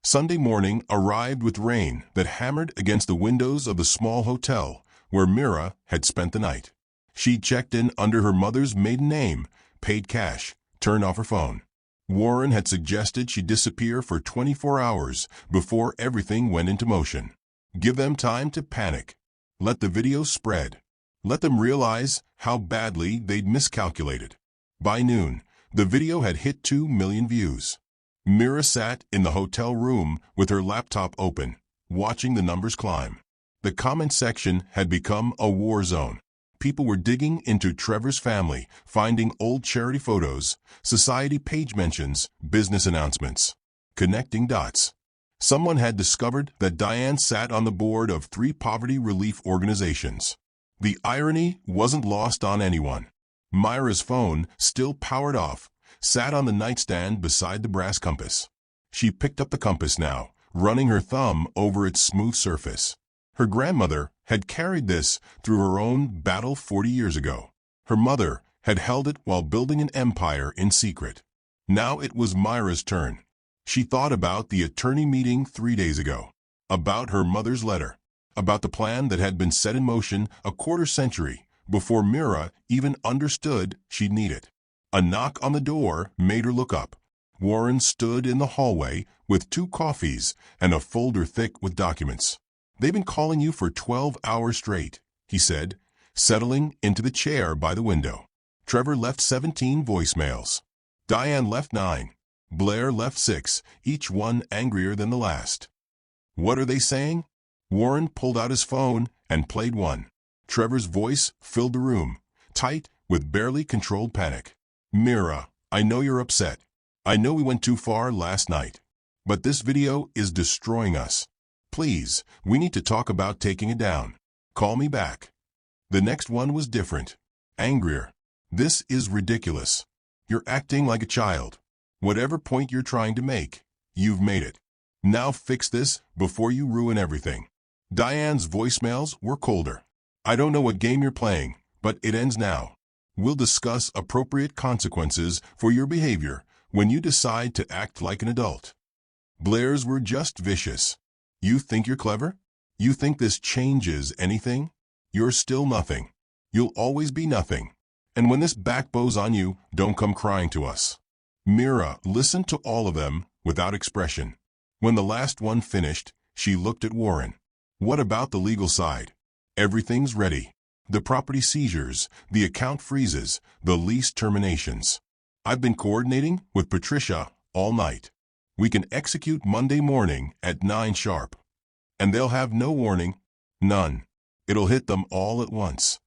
Speaker 1: Sunday morning arrived with rain that hammered against the windows of the small hotel where Mira had spent the night. She checked in under her mother's maiden name, paid cash, turned off her phone. Warren had suggested she disappear for 24 hours before everything went into motion. Give them time to panic. Let the video spread. Let them realize how badly they'd miscalculated. By noon, the video had hit 2 million views. Mira sat in the hotel room with her laptop open, watching the numbers climb. The comment section had become a war zone. People were digging into Trevor's family, finding old charity photos, society page mentions, business announcements. Connecting dots. Someone had discovered that Diane sat on the board of 3 poverty relief organizations. The irony wasn't lost on anyone. Myra's phone, still powered off, sat on the nightstand beside the brass compass. She picked up the compass now, running her thumb over its smooth surface. Her grandmother had carried this through her own battle 40 years ago. Her mother had held it while building an empire in secret. Now it was Myra's turn. She thought about the attorney meeting 3 days ago, about her mother's letter, about the plan that had been set in motion a quarter century before Mira even understood she'd need it. A knock on the door made her look up. Warren stood in the hallway with 2 coffees and a folder thick with documents. "They've been calling you for 12 hours straight," he said, settling into the chair by the window. Trevor left 17 voicemails. Diane left 9. Blair left 6, each one angrier than the last. "What are they saying?" Warren pulled out his phone and played one. Trevor's voice filled the room, tight with barely controlled panic. "Mira, I know you're upset. I know we went too far last night. But this video is destroying us. Please, we need to talk about taking it down. Call me back." The next one was different. Angrier. "This is ridiculous. You're acting like a child. Whatever point you're trying to make, you've made it. Now fix this before you ruin everything." Diane's voicemails were colder. "I don't know what game you're playing, but it ends now. We'll discuss appropriate consequences for your behavior when you decide to act like an adult." Blair's were just vicious. "You think you're clever? You think this changes anything? You're still nothing. You'll always be nothing. And when this back bows on you, don't come crying to us." Mira listened to all of them without expression. When the last one finished, she looked at Warren. "What about the legal side? Everything's ready. The property seizures, the account freezes, the lease terminations." I've been coordinating with Patricia all night. We can execute Monday morning at 9 sharp. And they'll have no warning, none. It'll hit them all at once.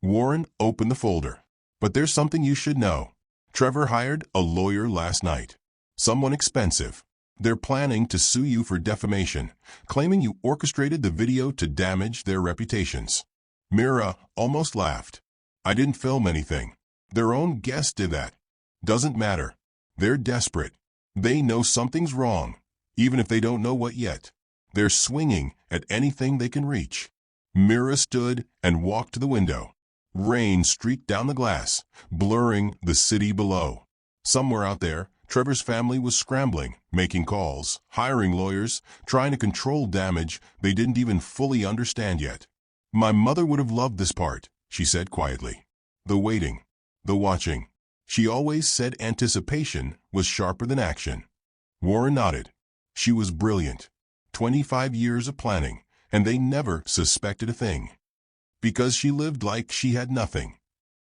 Speaker 1: Warren opened the folder. But there's something you should know. Trevor hired a lawyer last night. Someone expensive. They're planning to sue you for defamation, claiming you orchestrated the video to damage their reputations. Mira almost laughed. I didn't film anything. Their own guest did that. Doesn't matter. They're desperate. They know something's wrong, even if they don't know what yet. They're swinging at anything they can reach. Mira stood and walked to the window. Rain streaked down the glass, blurring the city below. Somewhere out there, Trevor's family was scrambling, making calls, hiring lawyers, trying to control damage they didn't even fully understand yet. My mother would have loved this part, she said quietly. The waiting, the watching. She always said anticipation was sharper than action. Warren nodded. She was brilliant. 25 years of planning, and they never suspected a thing. Because she lived like she had nothing.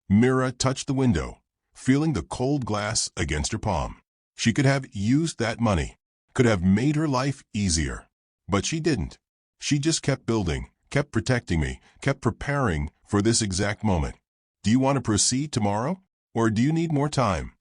Speaker 1: Mira touched the window, feeling the cold glass against her palm. She could have used that money, could have made her life easier. But she didn't. She just kept building, kept protecting me, kept preparing for this exact moment. Do you want to proceed tomorrow, or do you need more time?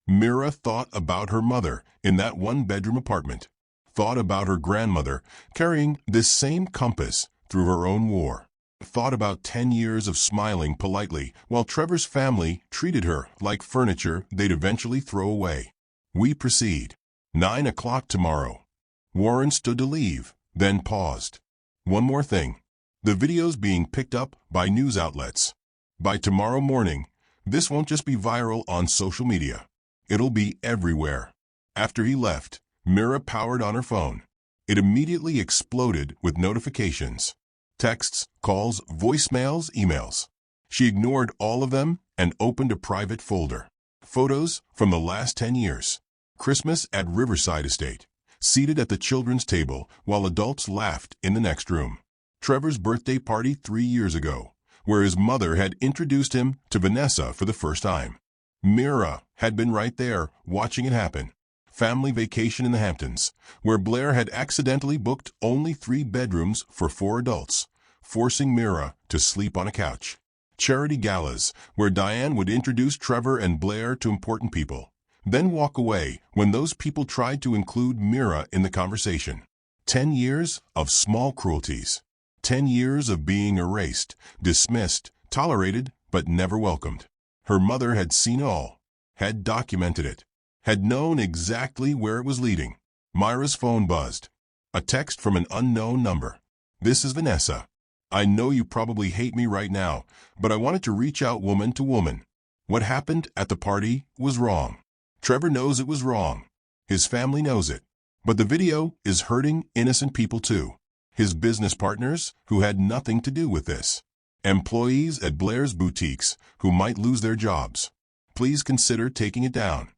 Speaker 1: Mira thought about her mother in that one-bedroom apartment, thought about her grandmother carrying this same compass through her own war. Thought about 10 years of smiling politely while Trevor's family treated her like furniture they'd eventually throw away. We proceed. 9 o'clock tomorrow. Warren stood to leave, then paused. One more thing. The video's being picked up by news outlets. By tomorrow morning, this won't just be viral on social media. It'll be everywhere. After he left, Mira powered on her phone. It immediately exploded with notifications. Texts, calls, voicemails, emails. She ignored all of them and opened a private folder. Photos from the last 10 years. Christmas at Riverside Estate. Seated at the children's table while adults laughed in the next room. Trevor's birthday party 3 years ago, where his mother had introduced him to Vanessa for the first time. Mira had been right there, watching it happen. Family vacation in the Hamptons, where Blair had accidentally booked only 3 bedrooms for 4 adults, forcing Mira to sleep on a couch. Charity galas, where Diane would introduce Trevor and Blair to important people, then walk away when those people tried to include Mira in the conversation. 10 years of small cruelties. 10 years of being erased, dismissed, tolerated, but never welcomed. Her mother had seen all, had documented it, had known exactly where it was leading. Myra's phone buzzed. A text from an unknown number. This is Vanessa. I know you probably hate me right now, but I wanted to reach out woman to woman. What happened at the party was wrong. Trevor knows it was wrong. His family knows it. But the video is hurting innocent people too. His business partners who had nothing to do with this. Employees at Blair's boutiques who might lose their jobs. Please consider taking it down.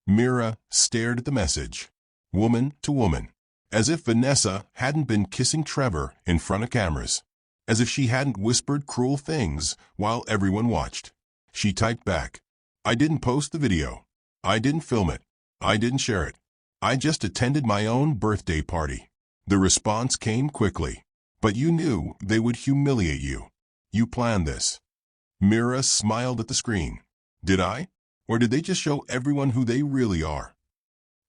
Speaker 1: Mira stared at the message. Woman to woman. As if Vanessa hadn't been kissing Trevor in front of cameras. As if she hadn't whispered cruel things while everyone watched. She typed back. I didn't post the video. I didn't film it. I didn't share it. I just attended my own birthday party. The response came quickly. But you knew they would humiliate you. You planned this. Mira smiled at the screen. Did I? Or did they just show everyone who they really are?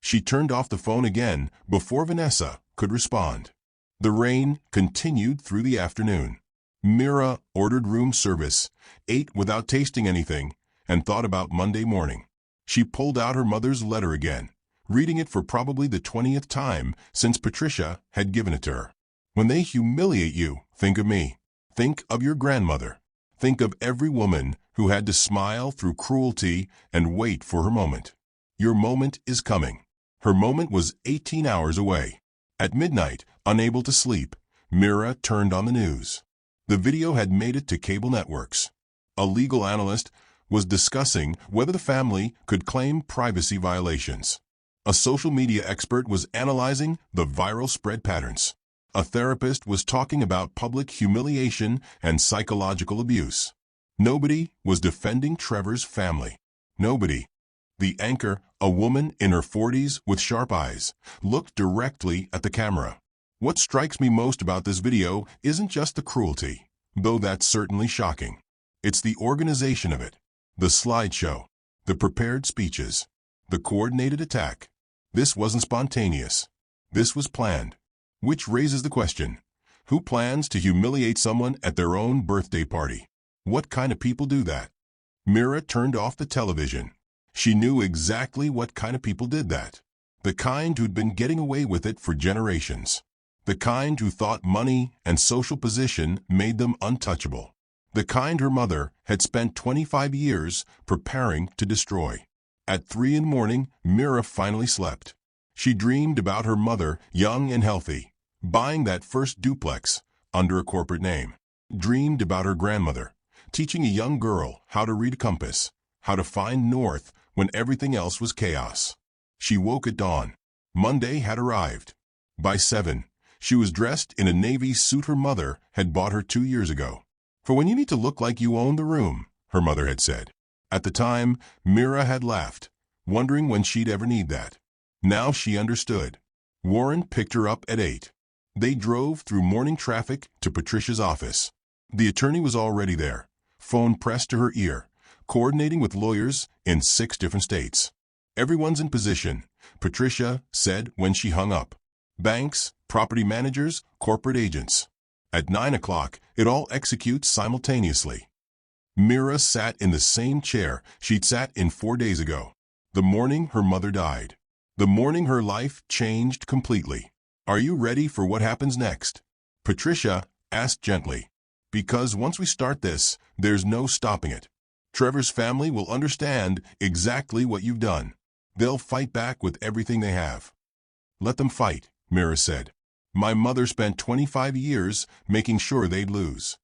Speaker 1: She turned off the phone again before Vanessa could respond. The rain continued through the afternoon. Mira ordered room service, ate without tasting anything, and thought about Monday morning. She pulled out her mother's letter again, reading it for probably the 20th time since Patricia had given it to her. When they humiliate you, think of me. Think of your grandmother. Think of every woman who had to smile through cruelty and wait for her moment. Your moment is coming. Her moment was 18 hours away. At midnight, unable to sleep, Mira turned on the news. The video had made it to cable networks. A legal analyst was discussing whether the family could claim privacy violations. A social media expert was analyzing the viral spread patterns. A therapist was talking about public humiliation and psychological abuse. Nobody was defending Trevor's family. Nobody. The anchor, a woman in her 40s with sharp eyes, looked directly at the camera. What strikes me most about this video isn't just the cruelty, though that's certainly shocking. It's the organization of it. The slideshow, the prepared speeches, the coordinated attack. This wasn't spontaneous. This was planned. Which raises the question, who plans to humiliate someone at their own birthday party? What kind of people do that? Mira turned off the television. She knew exactly what kind of people did that. The kind who'd been getting away with it for generations. The kind who thought money and social position made them untouchable. The kind her mother had spent 25 years preparing to destroy. At 3 in the morning, Mira finally slept. She dreamed about her mother, young and healthy, buying that first duplex under a corporate name. Dreamed about her grandmother, teaching a young girl how to read a compass, how to find north when everything else was chaos. She woke at dawn. Monday had arrived. By 7, she was dressed in a navy suit her mother had bought her 2 years ago. For when you need to look like you own the room, her mother had said. At the time, Mira had laughed, wondering when she'd ever need that. Now she understood. Warren picked her up at 8. They drove through morning traffic to Patricia's office. The attorney was already there, phone pressed to her ear, coordinating with lawyers in 6 different states. Everyone's in position, Patricia said when she hung up. Banks, property managers, corporate agents. At 9 o'clock, it all executes simultaneously. Mira sat in the same chair she'd sat in 4 days ago. The morning her mother died. The morning her life changed completely. Are you ready for what happens next? Patricia asked gently. Because once we start this, there's no stopping it. Trevor's family will understand exactly what you've done. They'll fight back with everything they have. Let them fight, Mira said. My mother spent 25 years making sure they'd lose.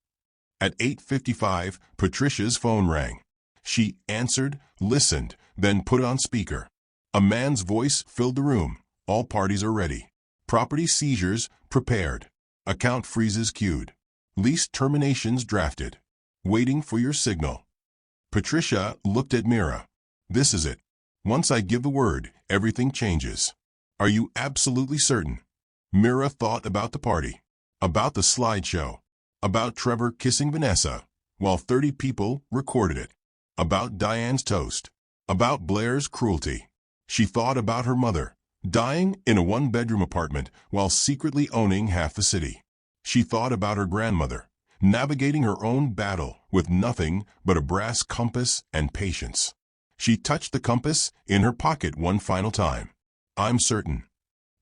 Speaker 1: At 8:55, Patricia's phone rang. She answered, listened, then put it on speaker. A man's voice filled the room. All parties are ready. Property seizures prepared. Account freezes queued. Lease terminations drafted. Waiting for your signal. Patricia looked at Mira. This is it. Once I give the word, everything changes. Are you absolutely certain? Mira thought about the party, about the slideshow, about Trevor kissing Vanessa, while 30 people recorded it, about Diane's toast, about Blair's cruelty. She thought about her mother, dying in a 1-bedroom apartment while secretly owning half the city. She thought about her grandmother, navigating her own battle with nothing but a brass compass and patience. She touched the compass in her pocket one final time. I'm certain.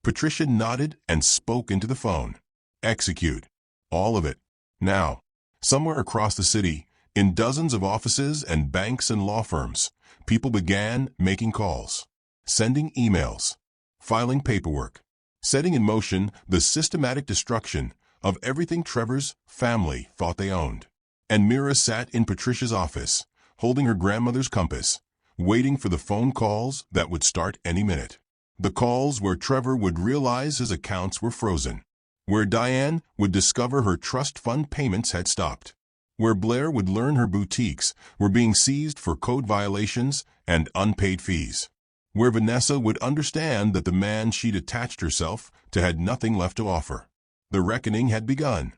Speaker 1: Patricia nodded and spoke into the phone. Execute. All of it. Now. Somewhere across the city, in dozens of offices and banks and law firms, people began making calls, sending emails, filing paperwork, setting in motion the systematic destruction of everything Trevor's family thought they owned. And Mira sat in Patricia's office, holding her grandmother's compass, waiting for the phone calls that would start any minute. The calls where Trevor would realize his accounts were frozen, where Diane would discover her trust fund payments had stopped, where Blair would learn her boutiques were being seized for code violations and unpaid fees, where Vanessa would understand that the man she'd attached herself to had nothing left to offer. The reckoning had begun.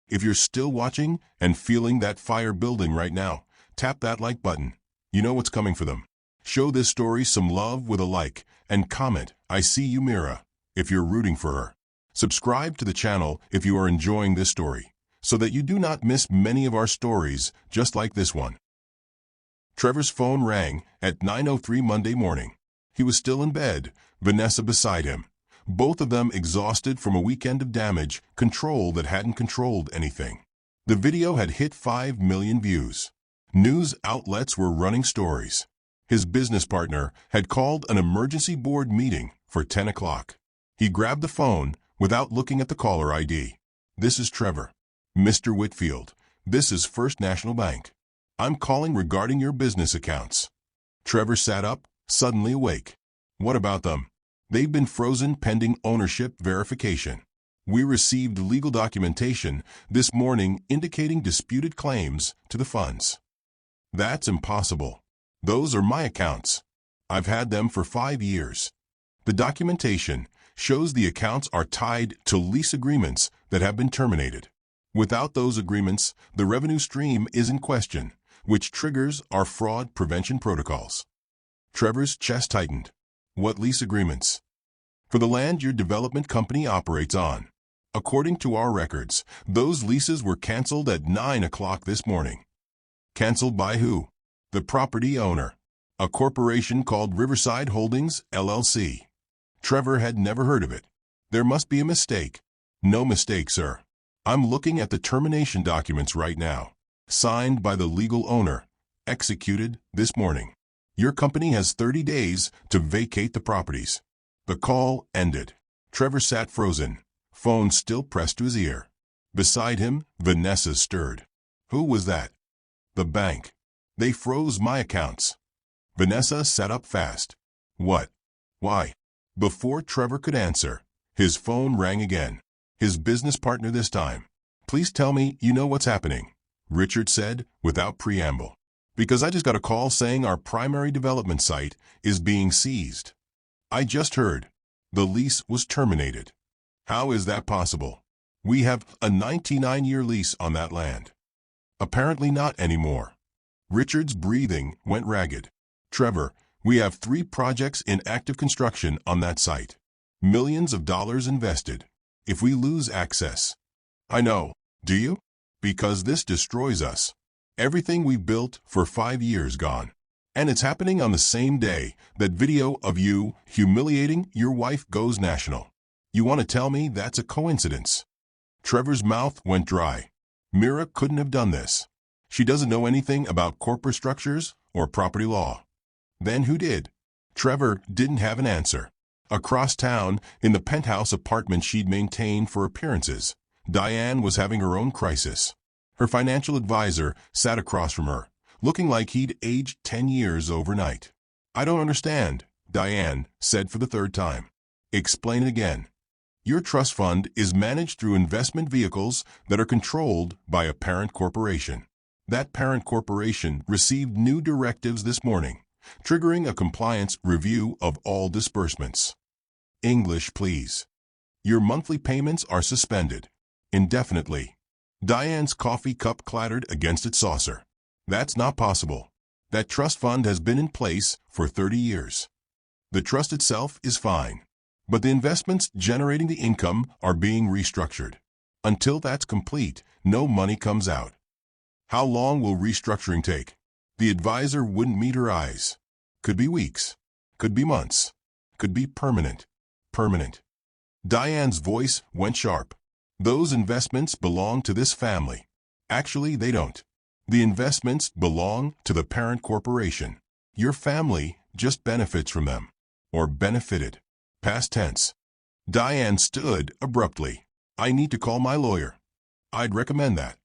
Speaker 1: If you're still watching and feeling that fire building right now, tap that like button. You know what's coming for them. Show this story some love with a like and comment, I see you, Mira, if you're rooting for her. Subscribe to the channel if you are enjoying this story, so that you do not miss many of our stories just like this one. Trevor's phone rang at 9:03 Monday morning. He was still in bed, Vanessa beside him. Both of them exhausted from a weekend of damage control that hadn't controlled anything. The video had hit 5 million views. News outlets were running stories. His business partner had called an emergency board meeting for 10 o'clock. He grabbed the phone without looking at the caller ID. This is Trevor. Mr. Whitfield, this is First National Bank. I'm calling regarding your business accounts. Trevor sat up, suddenly awake. What about them? They've been frozen pending ownership verification. We received legal documentation this morning indicating disputed claims to the funds. That's impossible. Those are my accounts. I've had them for 5 years. The documentation shows the accounts are tied to lease agreements that have been terminated. Without those agreements, the revenue stream is in question, which triggers our fraud prevention protocols. Trevor's chest tightened. What lease agreements? For the land your development company operates on. According to our records, those leases were canceled at 9 o'clock this morning. Canceled by who? The property owner, a corporation called Riverside Holdings, LLC. Trevor had never heard of it. There must be a mistake. No mistake, sir. I'm looking at the termination documents right now, signed by the legal owner, executed this morning. Your company has 30 days to vacate the properties. The call ended. Trevor sat frozen, phone still pressed to his ear. Beside him, Vanessa stirred. Who was that? The bank. They froze my accounts. Vanessa sat up fast. What? Why? Before Trevor could answer, his phone rang again. His business partner this time. Please tell me you know what's happening, Richard said without preamble. Because I just got a call saying our primary development site is being seized. I just heard. The lease was terminated. How is that possible? We have a 99-year lease on that land. Apparently not anymore. Richard's breathing went ragged. Trevor, we have 3 projects in active construction on that site. Millions of dollars invested. If we lose access. I know. Do you? Because this destroys us. Everything we built for 5 years gone. And it's happening on the same day that video of you humiliating your wife goes national. You want to tell me that's a coincidence? Trevor's mouth went dry. Mira couldn't have done this. She doesn't know anything about corporate structures or property law. Then who did? Trevor didn't have an answer. Across town, in the penthouse apartment she'd maintained for appearances, Diane was having her own crisis. Her financial advisor sat across from her, looking like he'd aged 10 years overnight. I don't understand, Diane said for the 3rd time. Explain it again. Your trust fund is managed through investment vehicles that are controlled by a parent corporation. That parent corporation received new directives this morning, triggering a compliance review of all disbursements. English, please. Your monthly payments are suspended. Indefinitely. Diane's coffee cup clattered against its saucer. That's not possible. That trust fund has been in place for 30 years. The trust itself is fine. But the investments generating the income are being restructured. Until that's complete, no money comes out. How long will restructuring take? The advisor wouldn't meet her eyes. Could be weeks. Could be months. Could be permanent. Permanent. Diane's voice went sharp. Those investments belong to this family. Actually, they don't. The investments belong to the parent corporation. Your family just benefits from them. Or benefited. Past tense. Diane stood abruptly. I need to call my lawyer. I'd recommend that.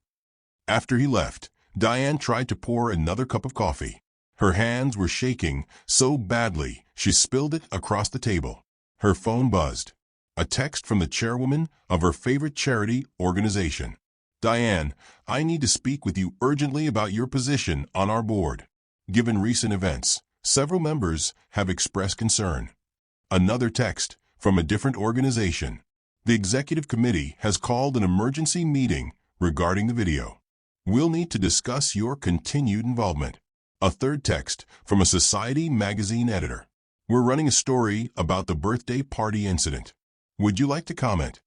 Speaker 1: After he left, Diane tried to pour another cup of coffee. Her hands were shaking so badly she spilled it across the table. Her phone buzzed. A text from the chairwoman of her favorite charity organization. Diane, I need to speak with you urgently about your position on our board. Given recent events, several members have expressed concern. Another text from a different organization. The executive committee has called an emergency meeting regarding the video. We'll need to discuss your continued involvement. A third text from a Society magazine editor. We're running a story about the birthday party incident. Would you like to comment?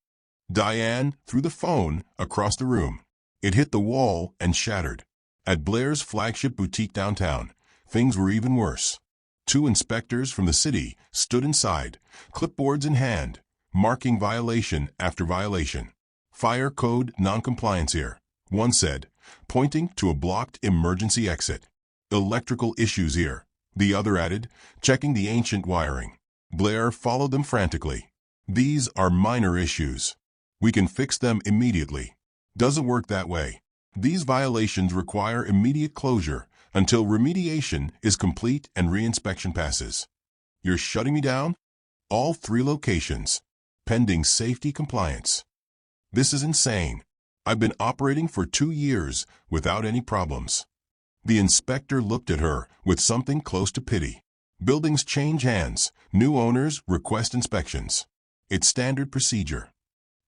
Speaker 1: Diane threw the phone across the room. It hit the wall and shattered. At Blair's flagship boutique downtown, things were even worse. 2 inspectors from the city stood inside, clipboards in hand, marking violation after violation. Fire code noncompliance here, one said, pointing to a blocked emergency exit. Electrical issues here, the other added, checking the ancient wiring. Blair followed them frantically. These are minor issues. We can fix them immediately. Doesn't work that way. These violations require immediate closure until remediation is complete and reinspection passes. You're shutting me down? All 3 locations. Pending safety compliance. This is insane. I've been operating for 2 years without any problems. The inspector looked at her with something close to pity. Buildings change hands. New owners request inspections. It's standard procedure.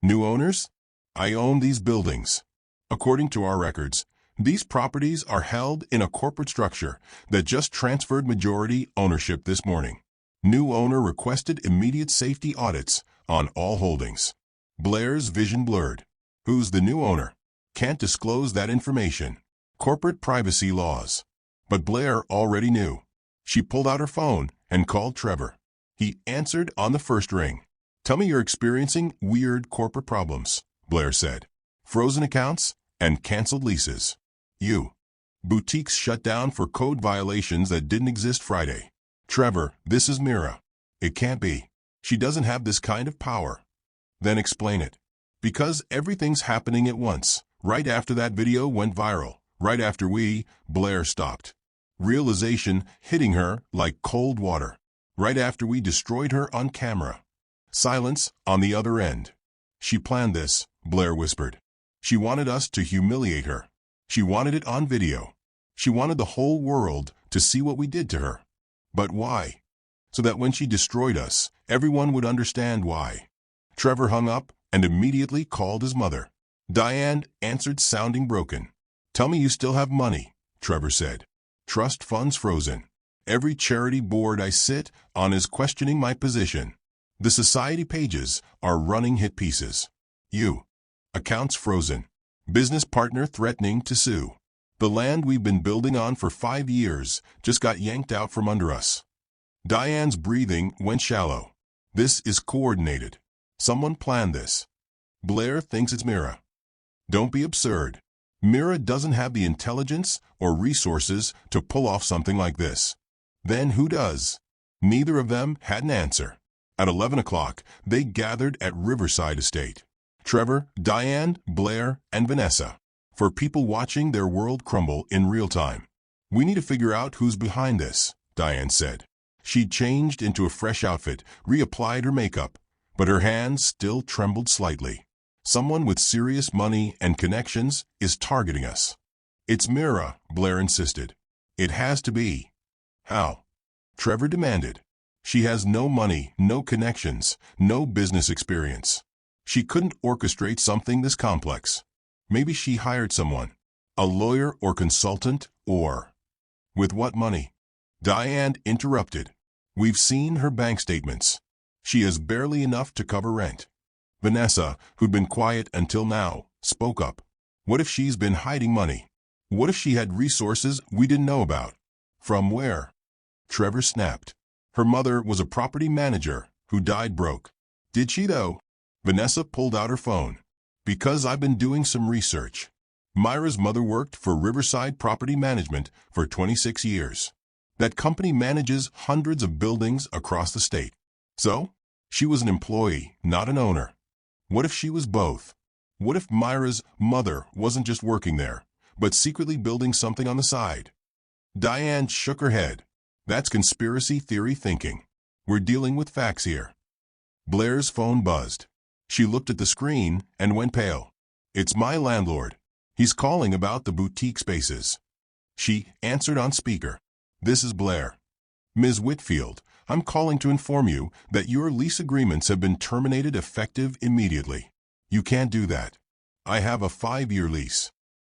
Speaker 1: New owners? I own these buildings. According to our records, these properties are held in a corporate structure that just transferred majority ownership this morning. New owner requested immediate safety audits on all holdings. Blair's vision blurred. Who's the new owner? Can't disclose that information. Corporate privacy laws. But Blair already knew. She pulled out her phone and called Trevor. He answered on the first ring. Tell me you're experiencing weird corporate problems, Blair said. Frozen accounts and canceled leases. Boutiques shut down for code violations that didn't exist Friday. Trevor, this is Mira. It can't be. She doesn't have this kind of power. Then explain it. Because everything's happening at once. Right after that video went viral. Right after Blair stopped. Realization hitting her like cold water. Right after we destroyed her on camera. Silence on the other end. She planned this, Blair whispered. She wanted us to humiliate her. She wanted it on video. She wanted the whole world to see what we did to her. But why? So that when she destroyed us, everyone would understand why. Trevor hung up and immediately called his mother. Diane answered, sounding broken. Tell me you still have money, Trevor said. Trust funds frozen. Every charity board I sit on is questioning my position. The society pages are running hit pieces. Accounts frozen. Business partner threatening to sue. The land we've been building on for 5 years just got yanked out from under us. Diane's breathing went shallow. This is coordinated. Someone planned this. Blair thinks it's Mira. Don't be absurd. Mira doesn't have the intelligence or resources to pull off something like this. Then who does? Neither of them had an answer. At 11 o'clock, they gathered at Riverside Estate. Trevor, Diane, Blair, and Vanessa. For people watching their world crumble in real time. We need to figure out who's behind this, Diane said. She'd changed into a fresh outfit, reapplied her makeup, but her hands still trembled slightly. Someone with serious money and connections is targeting us. It's Mira, Blair insisted. It has to be. How? Trevor demanded. She has no money, no connections, no business experience. She couldn't orchestrate something this complex. Maybe she hired someone, a lawyer or consultant, or... With what money? Diane interrupted. We've seen her bank statements. She has barely enough to cover rent. Vanessa, who'd been quiet until now, spoke up. What if she's been hiding money? What if she had resources we didn't know about? From where? Trevor snapped. Her mother was a property manager who died broke. Did she though? Vanessa pulled out her phone. Because I've been doing some research. Myra's mother worked for Riverside Property Management for 26 years. That company manages hundreds of buildings across the state. So, she was an employee, not an owner. What if she was both? What if Myra's mother wasn't just working there, but secretly building something on the side? Diane shook her head. That's conspiracy theory thinking. We're dealing with facts here. Blair's phone buzzed. She looked at the screen and went pale. It's my landlord. He's calling about the boutique spaces. She answered on speaker. This is Blair. Ms. Whitfield, I'm calling to inform you that your lease agreements have been terminated effective immediately. You can't do that. I have a 5-year lease.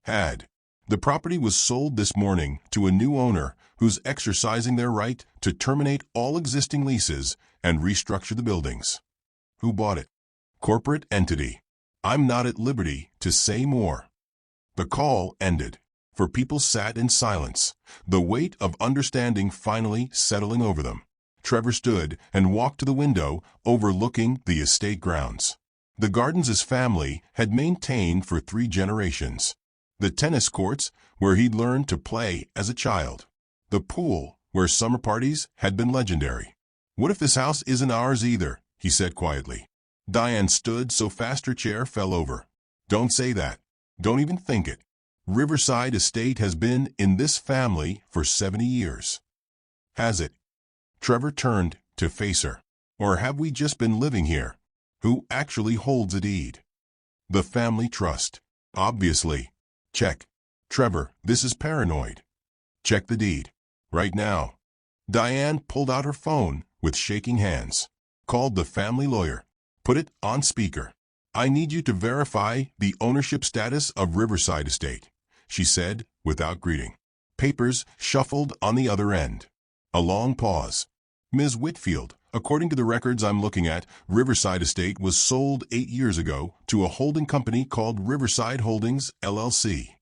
Speaker 1: The property was sold this morning to a new owner who's exercising their right to terminate all existing leases and restructure the buildings. Who bought it? Corporate entity. I'm not at liberty to say more. The call ended. For people sat in silence, the weight of understanding finally settling over them. Trevor stood and walked to the window overlooking the estate grounds. The gardens his family had maintained for 3 generations. The tennis courts where he'd learned to play as a child. The pool where summer parties had been legendary. What if this house isn't ours either? He said quietly. Diane stood so fast her chair fell over. Don't say that. Don't even think it. Riverside Estate has been in this family for 70 years. Has it? Trevor turned to face her. Or have we just been living here? Who actually holds a deed? The family trust. Obviously. Check. Trevor, this is paranoid. Check the deed. Right now. Diane pulled out her phone with shaking hands, called the family lawyer, put it on speaker. "I need you to verify the ownership status of Riverside Estate," she said without greeting. Papers shuffled on the other end. A long pause. "Ms. Whitfield, according to the records I'm looking at, Riverside Estate was sold 8 years ago to a holding company called Riverside Holdings, LLC.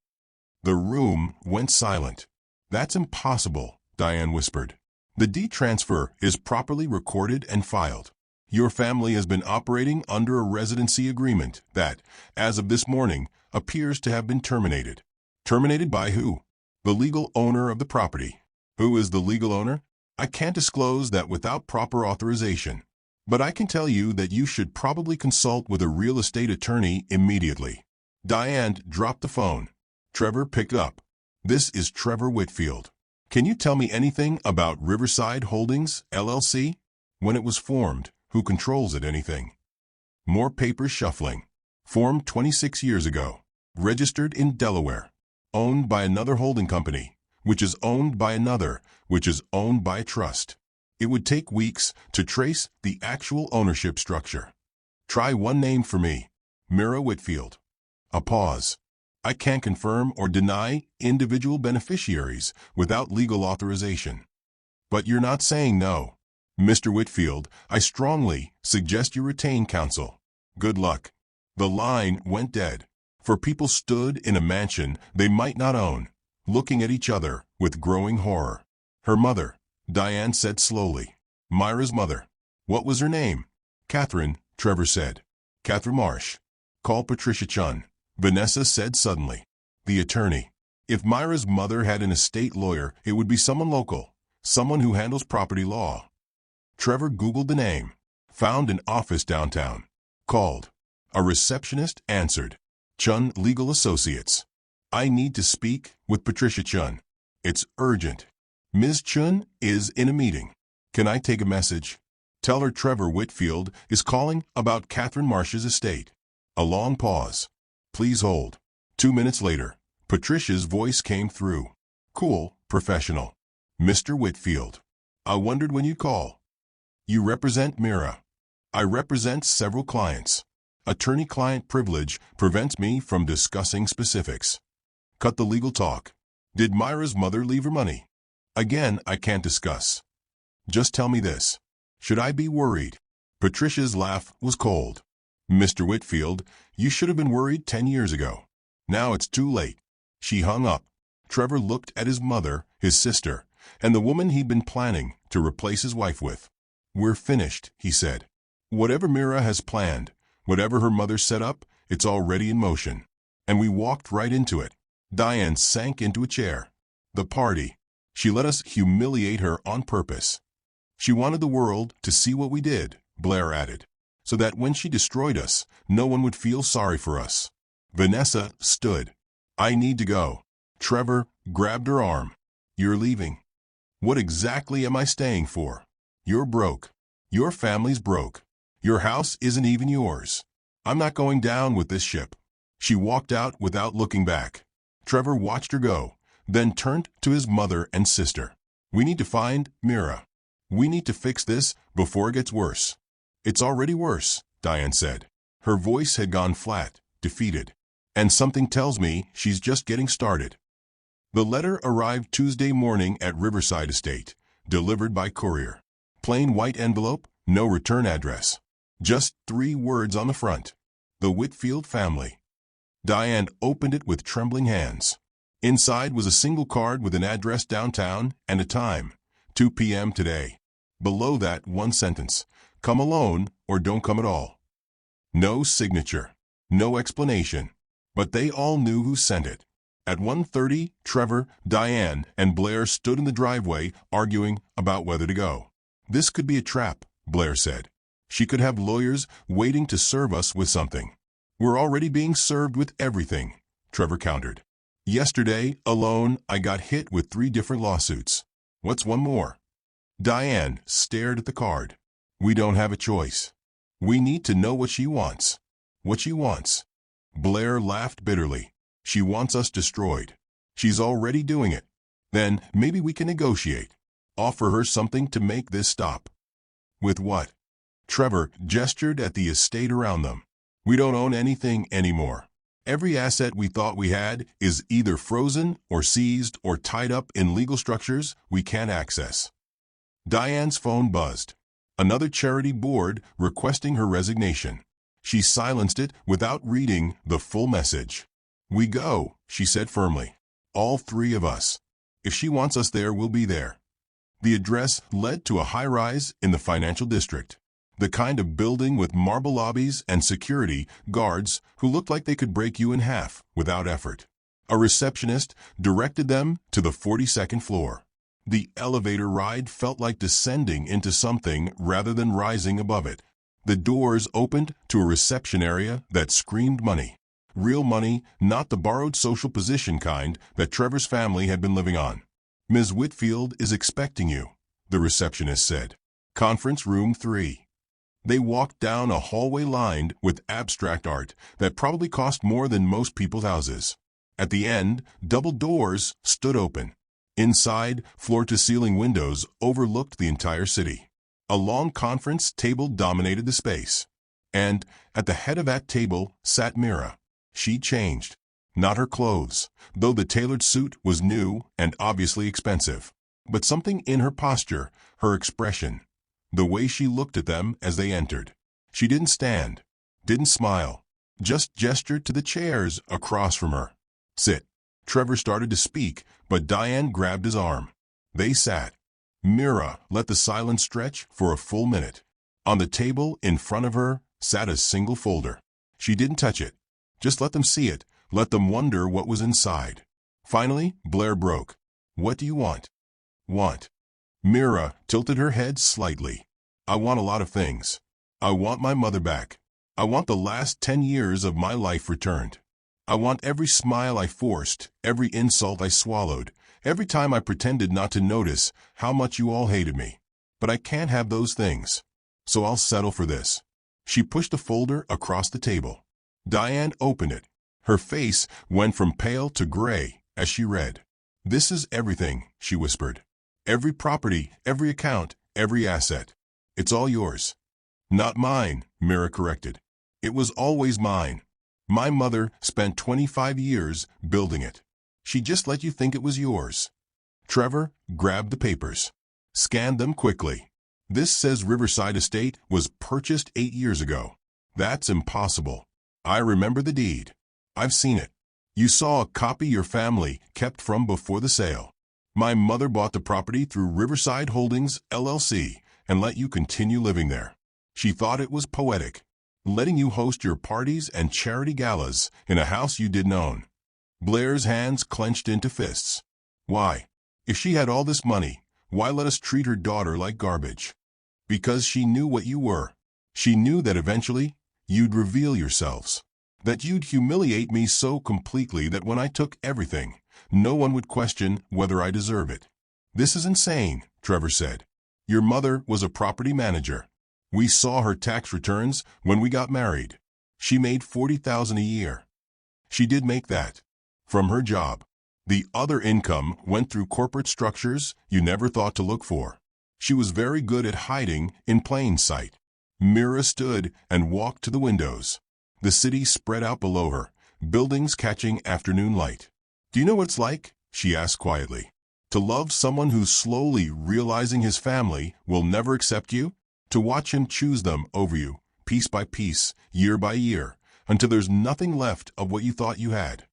Speaker 1: The room went silent. "That's impossible," Diane whispered. "The deed transfer is properly recorded and filed. Your family has been operating under a residency agreement that, as of this morning, appears to have been terminated." "Terminated by who?" "The legal owner of the property." "Who is the legal owner?" "I can't disclose that without proper authorization. But I can tell you that you should probably consult with a real estate attorney immediately." Diane dropped the phone. Trevor picked up. "This is Trevor Whitfield. Can you tell me anything about Riverside Holdings, LLC? When it was formed, who controls it, anything?" More papers shuffling. "Formed 26 years ago. Registered in Delaware. Owned by another holding company, which is owned by another, which is owned by a trust. It would take weeks to trace the actual ownership structure. Try one name for me. Mira Whitfield." A pause. "I can't confirm or deny individual beneficiaries without legal authorization." "But you're not saying no." "Mr. Whitfield, I strongly suggest you retain counsel. Good luck." The line went dead, for people stood in a mansion they might not own, looking at each other with growing horror. "Her mother," Diane said slowly. "Myra's mother." "What was her name?" "Catherine," Trevor said. "Catherine Marsh." "Call Patricia Chun," Vanessa said suddenly. "The attorney. If Myra's mother had an estate lawyer, it would be someone local, someone who handles property law." Trevor Googled the name, found an office downtown, called. A receptionist answered. "Chun Legal Associates. I need to speak with Patricia Chun. It's urgent. Ms. Chun is in a meeting. Can I take a message? Tell her Trevor Whitfield is calling about Catherine Marsh's estate." A long pause. "Please hold." 2 minutes later, Patricia's voice came through. Cool, professional. "Mr. Whitfield. I wondered when you'd call. You represent Mira." "I represent several clients. Attorney-client privilege prevents me from discussing specifics." Cut the legal talk. "Did Myra's mother leave her money?" "Again, I can't discuss. Just tell me this. Should I be worried?" Patricia's laugh was cold. "Mr. Whitfield, you should have been worried 10 years ago. Now it's too late." She hung up. Trevor looked at his mother, his sister, and the woman he'd been planning to replace his wife with. "We're finished," he said. "Whatever Mira has planned, whatever her mother set up, it's already in motion." And we walked right into it. Diane sank into a chair. "The party. She let us humiliate her on purpose. She wanted the world to see what we did," Blair added, "so that when she destroyed us, no one would feel sorry for us." Vanessa stood. "I need to go." Trevor grabbed her arm. "You're leaving?" "What exactly am I staying for? You're broke. Your family's broke. Your house isn't even yours. I'm not going down with this ship." She walked out without looking back. Trevor watched her go, then turned to his mother and sister. "We need to find Mira. We need to fix this before it gets worse." "It's already worse," Diane said. Her voice had gone flat, defeated. "And something tells me she's just getting started." The letter arrived Tuesday morning at Riverside Estate, delivered by courier. Plain white envelope, no return address. Just 3 words on the front. The Whitfield family. Diane opened it with trembling hands. Inside was a single card with an address downtown and a time, 2 p.m. today. Below that, one sentence, "Come alone or don't come at all." No signature, no explanation, but they all knew who sent it. At 1:30, Trevor, Diane, and Blair stood in the driveway arguing about whether to go. "This could be a trap," Blair said. "She could have lawyers waiting to serve us with something." "We're already being served with everything," Trevor countered. "Yesterday, alone, I got hit with 3 different lawsuits. What's one more?" Diane stared at the card. "We don't have a choice. We need to know what she wants." "What she wants?" Blair laughed bitterly. "She wants us destroyed. She's already doing it. Then maybe we can negotiate." Offer her something to make this stop. With what? Trevor gestured at the estate around them. We don't own anything anymore. Every asset we thought we had is either frozen or seized or tied up in legal structures we can't access. Diane's phone buzzed. Another charity board requesting her resignation. She silenced it without reading the full message. We go, she said firmly. All three of us. If she wants us there, we'll be there. The address led to a high-rise in the financial district. The kind of building with marble lobbies and security guards who looked like they could break you in half without effort. A receptionist directed them to the 42nd floor. The elevator ride felt like descending into something rather than rising above it. The doors opened to a reception area that screamed money. Real money, not the borrowed social position kind that Trevor's family had been living on. Ms. Whitfield is expecting you, the receptionist said. Conference room 3. They walked down a hallway lined with abstract art that probably cost more than most people's houses. At the end, double doors stood open. Inside, floor-to-ceiling windows overlooked the entire city. A long conference table dominated the space. And at the head of that table sat Mira. She changed. Not her clothes, though the tailored suit was new and obviously expensive. But something in her posture, her expression, the way she looked at them as they entered. She didn't stand, didn't smile, just gestured to the chairs across from her. Sit. Trevor started to speak, but Diane grabbed his arm. They sat. Mira let the silence stretch for a full minute. On the table in front of her sat a single folder. She didn't touch it. Just let them see it, let them wonder what was inside. Finally, Blair broke. What do you want? Want. Mira tilted her head slightly. I want a lot of things. I want my mother back. I want the last 10 years of my life returned. I want every smile I forced, every insult I swallowed, every time I pretended not to notice how much you all hated me. But I can't have those things. So I'll settle for this. She pushed a folder across the table. Diane opened it. Her face went from pale to gray as she read. This is everything, she whispered. Every property, every account, every asset. It's all yours. Not mine, Mira corrected. It was always mine. My mother spent 25 years building it. She just let you think it was yours. Trevor grabbed the papers. Scanned them quickly. This says Riverside Estate was purchased 8 years ago. That's impossible. I remember the deed. I've seen it. You saw a copy your family kept from before the sale. My mother bought the property through Riverside Holdings, LLC, and let you continue living there. She thought it was poetic, letting you host your parties and charity galas in a house you didn't own. Blair's hands clenched into fists. Why? If she had all this money, why let us treat her daughter like garbage? Because she knew what you were. She knew that eventually you'd reveal yourselves. That you'd humiliate me so completely that when I took everything, no one would question whether I deserve it. This is insane, Trevor said. Your mother was a property manager. We saw her tax returns when we got married. She made $40,000 a year. She did make that. From her job. The other income went through corporate structures you never thought to look for. She was very good at hiding in plain sight. Mira stood and walked to the windows. The city spread out below her, buildings catching afternoon light. Do you know what it's like? She asked quietly. To love someone who's slowly realizing his family will never accept you? To watch him choose them over you, piece by piece, year by year, until there's nothing left of what you thought you had.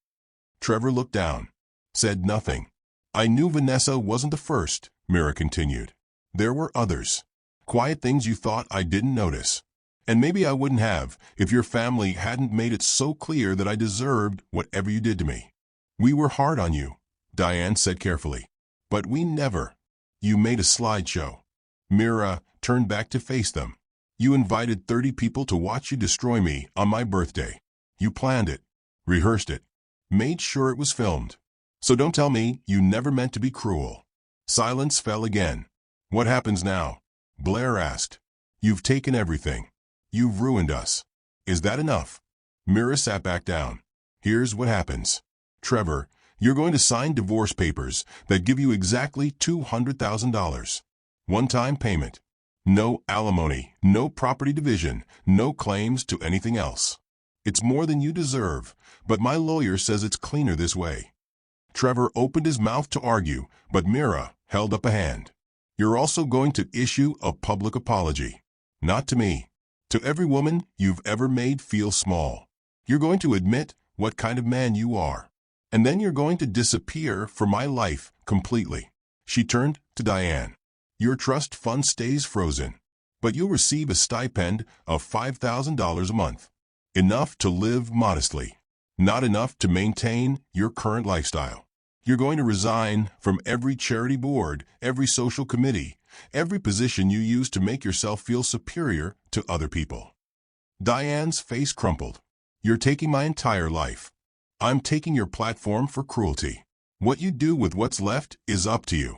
Speaker 1: Trevor looked down, said nothing. I knew Vanessa wasn't the first, Mira continued. There were others. Quiet things you thought I didn't notice. And maybe I wouldn't have if your family hadn't made it so clear that I deserved whatever you did to me. We were hard on you, Diane said carefully. But we never. You made a slideshow. Mira turned back to face them. You invited 30 people to watch you destroy me on my birthday. You planned it, rehearsed it, made sure it was filmed. So don't tell me you never meant to be cruel. Silence fell again. What happens now? Blair asked. You've taken everything. You've ruined us. Is that enough? Mira sat back down. Here's what happens. Trevor, You're going to sign divorce papers that give you exactly $200,000. One-time payment. No alimony, no property division, no claims to anything else. It's more than you deserve, but my lawyer says it's cleaner this way. Trevor opened his mouth to argue, but Mira held up a hand. You're also going to issue a public apology. Not to me. To every woman you've ever made feel small. You're going to admit what kind of man you are. And then you're going to disappear from my life completely. She turned to Diane. Your trust fund stays frozen, but you'll receive a stipend of $5,000 a month. Enough to live modestly. Not enough to maintain your current lifestyle. You're going to resign from every charity board, every social committee, every position you use to make yourself feel superior to other people. Diane's face crumpled. You're taking my entire life. I'm taking your platform for cruelty. What you do with what's left is up to you.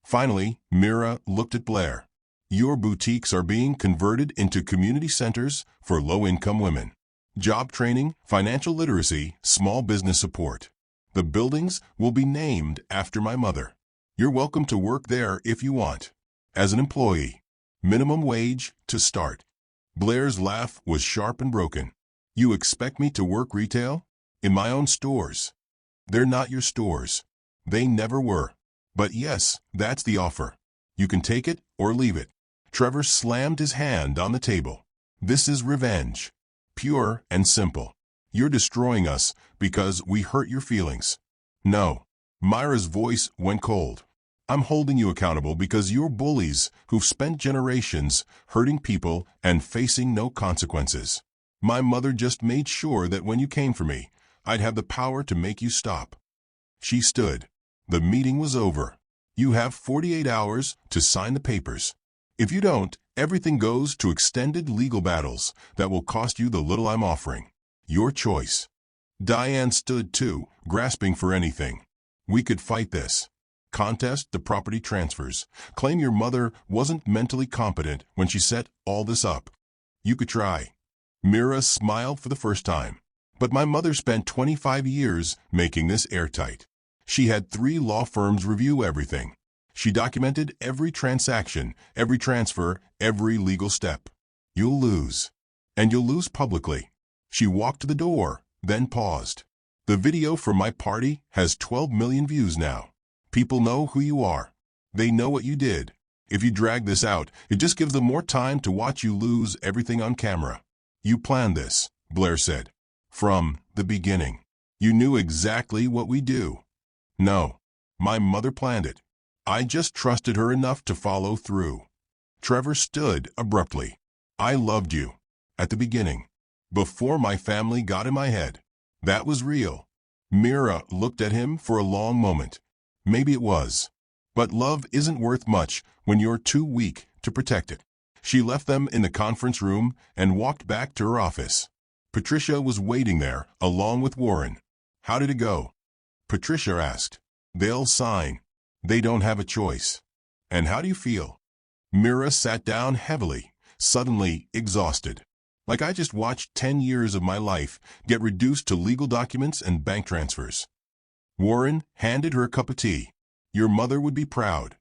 Speaker 1: Finally, Mira looked at Blair. Your boutiques are being converted into community centers for low-income women. Job training, financial literacy, small business support. The buildings will be named after my mother. You're welcome to work there if you want. As an employee. Minimum wage to start. Blair's laugh was sharp and broken. You expect me to work retail? In my own stores. They're not your stores. They never were. But yes, that's the offer. You can take it or leave it. Trevor slammed his hand on the table. This is revenge. Pure and simple. You're destroying us because we hurt your feelings. No. Myra's voice went cold. I'm holding you accountable because you're bullies who've spent generations hurting people and facing no consequences. My mother just made sure that when you came for me, I'd have the power to make you stop. She stood. The meeting was over. You have 48 hours to sign the papers. If you don't, everything goes to extended legal battles that will cost you the little I'm offering. Your choice. Diane stood too, grasping for anything. We could fight this. Contest the property transfers. Claim your mother wasn't mentally competent when she set all this up. You could try. Mira smiled for the first time. But my mother spent 25 years making this airtight. She had 3 law firms review everything. She documented every transaction, every transfer, every legal step. You'll lose. And you'll lose publicly. She walked to the door, then paused. The video from my party has 12 million views now. People know who you are. They know what you did. If you drag this out, it just gives them more time to watch you lose everything on camera. You planned this, Blair said. From the beginning. You knew exactly what we do. No. My mother planned it. I just trusted her enough to follow through. Trevor stood abruptly. I loved you. At the beginning. Before my family got in my head. That was real. Mira looked at him for a long moment. Maybe it was. But love isn't worth much when you're too weak to protect it. She left them in the conference room and walked back to her office. Patricia was waiting there, along with Warren. How did it go? Patricia asked. They'll sign. They don't have a choice. And how do you feel? Mira sat down heavily, suddenly exhausted. Like I just watched 10 years of my life get reduced to legal documents and bank transfers. Warren handed her a cup of tea. Your mother would be proud.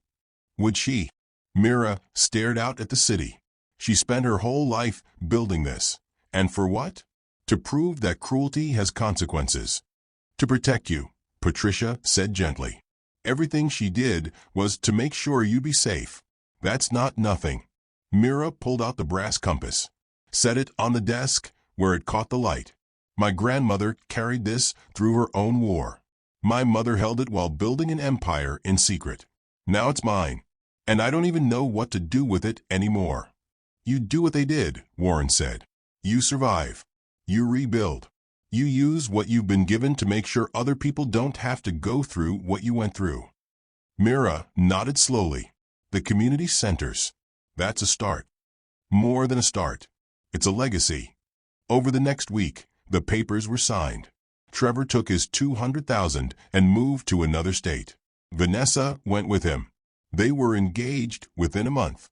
Speaker 1: Would she? Mira stared out at the city. She spent her whole life building this. And for what? To prove that cruelty has consequences. To protect you, Patricia said gently. Everything she did was to make sure you'd be safe. That's not nothing. Mira pulled out the brass compass. Set it on the desk where it caught the light. My grandmother carried this through her own war. My mother held it while building an empire in secret. Now it's mine. And I don't even know what to do with it anymore. You do what they did, Warren said. You survive. You rebuild. You use what you've been given to make sure other people don't have to go through what you went through. Mira nodded slowly. The community centers. That's a start. More than a start. It's a legacy. Over the next week, the papers were signed. Trevor took his $200,000 and moved to another state. Vanessa went with him. They were engaged within a month.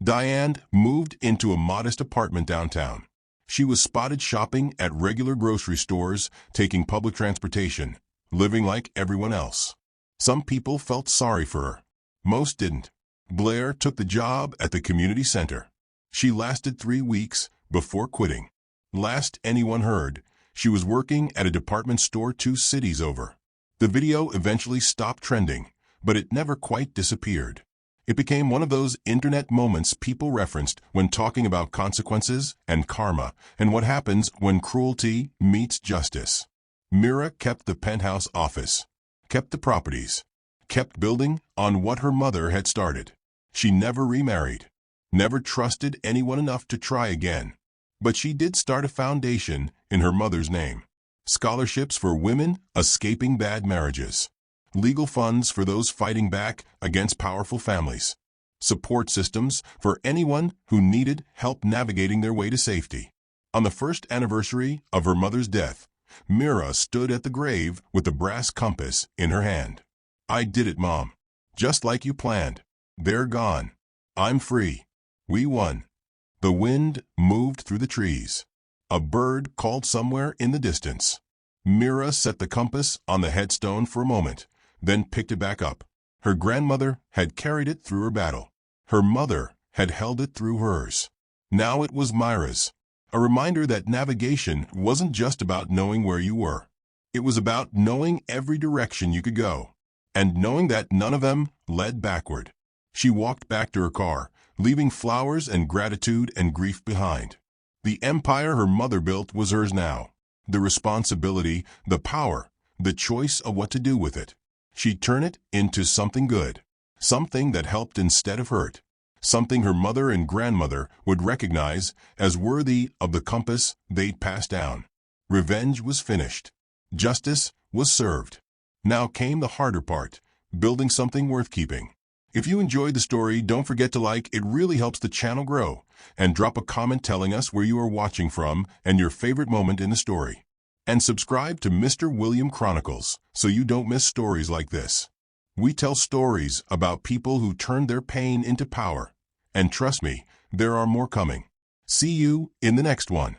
Speaker 1: Diane moved into a modest apartment downtown. She was spotted shopping at regular grocery stores, taking public transportation. living like everyone else. Some people felt sorry for her. Most didn't. Blair took the job at the community center. She lasted 3 weeks before quitting. Last anyone heard, she was working at a department store 2 cities over. The video eventually stopped trending, but it never quite disappeared. It became one of those internet moments people referenced when talking about consequences and karma and what happens when cruelty meets justice. Mira kept the penthouse office, kept the properties, kept building on what her mother had started. She never remarried, never trusted anyone enough to try again. But she did start a foundation in her mother's name. Scholarships for women escaping bad marriages. Legal funds for those fighting back against powerful families. Support systems for anyone who needed help navigating their way to safety. On the first anniversary of her mother's death, Mira stood at the grave with the brass compass in her hand. "I did it, Mom. Just like you planned. They're gone. I'm free. We won." The wind moved through the trees. A bird called somewhere in the distance. Mira set the compass on the headstone for a moment, then picked it back up. Her grandmother had carried it through her battle. Her mother had held it through hers. Now it was Myra's. A reminder that navigation wasn't just about knowing where you were. It was about knowing every direction you could go, and knowing that none of them led backward. She walked back to her car, leaving flowers and gratitude and grief behind. The empire her mother built was hers now. The responsibility, the power, the choice of what to do with it. She'd turn it into something good, something that helped instead of hurt, something her mother and grandmother would recognize as worthy of the compass they'd passed down. Revenge was finished. Justice was served. Now came the harder part, building something worth keeping. If you enjoyed the story, don't forget to like, it really helps the channel grow, and drop a comment telling us where you are watching from and your favorite moment in the story. And subscribe to Mr. William Chronicles so you don't miss stories like this. We tell stories about people who turned their pain into power, and trust me, there are more coming. See you in the next one.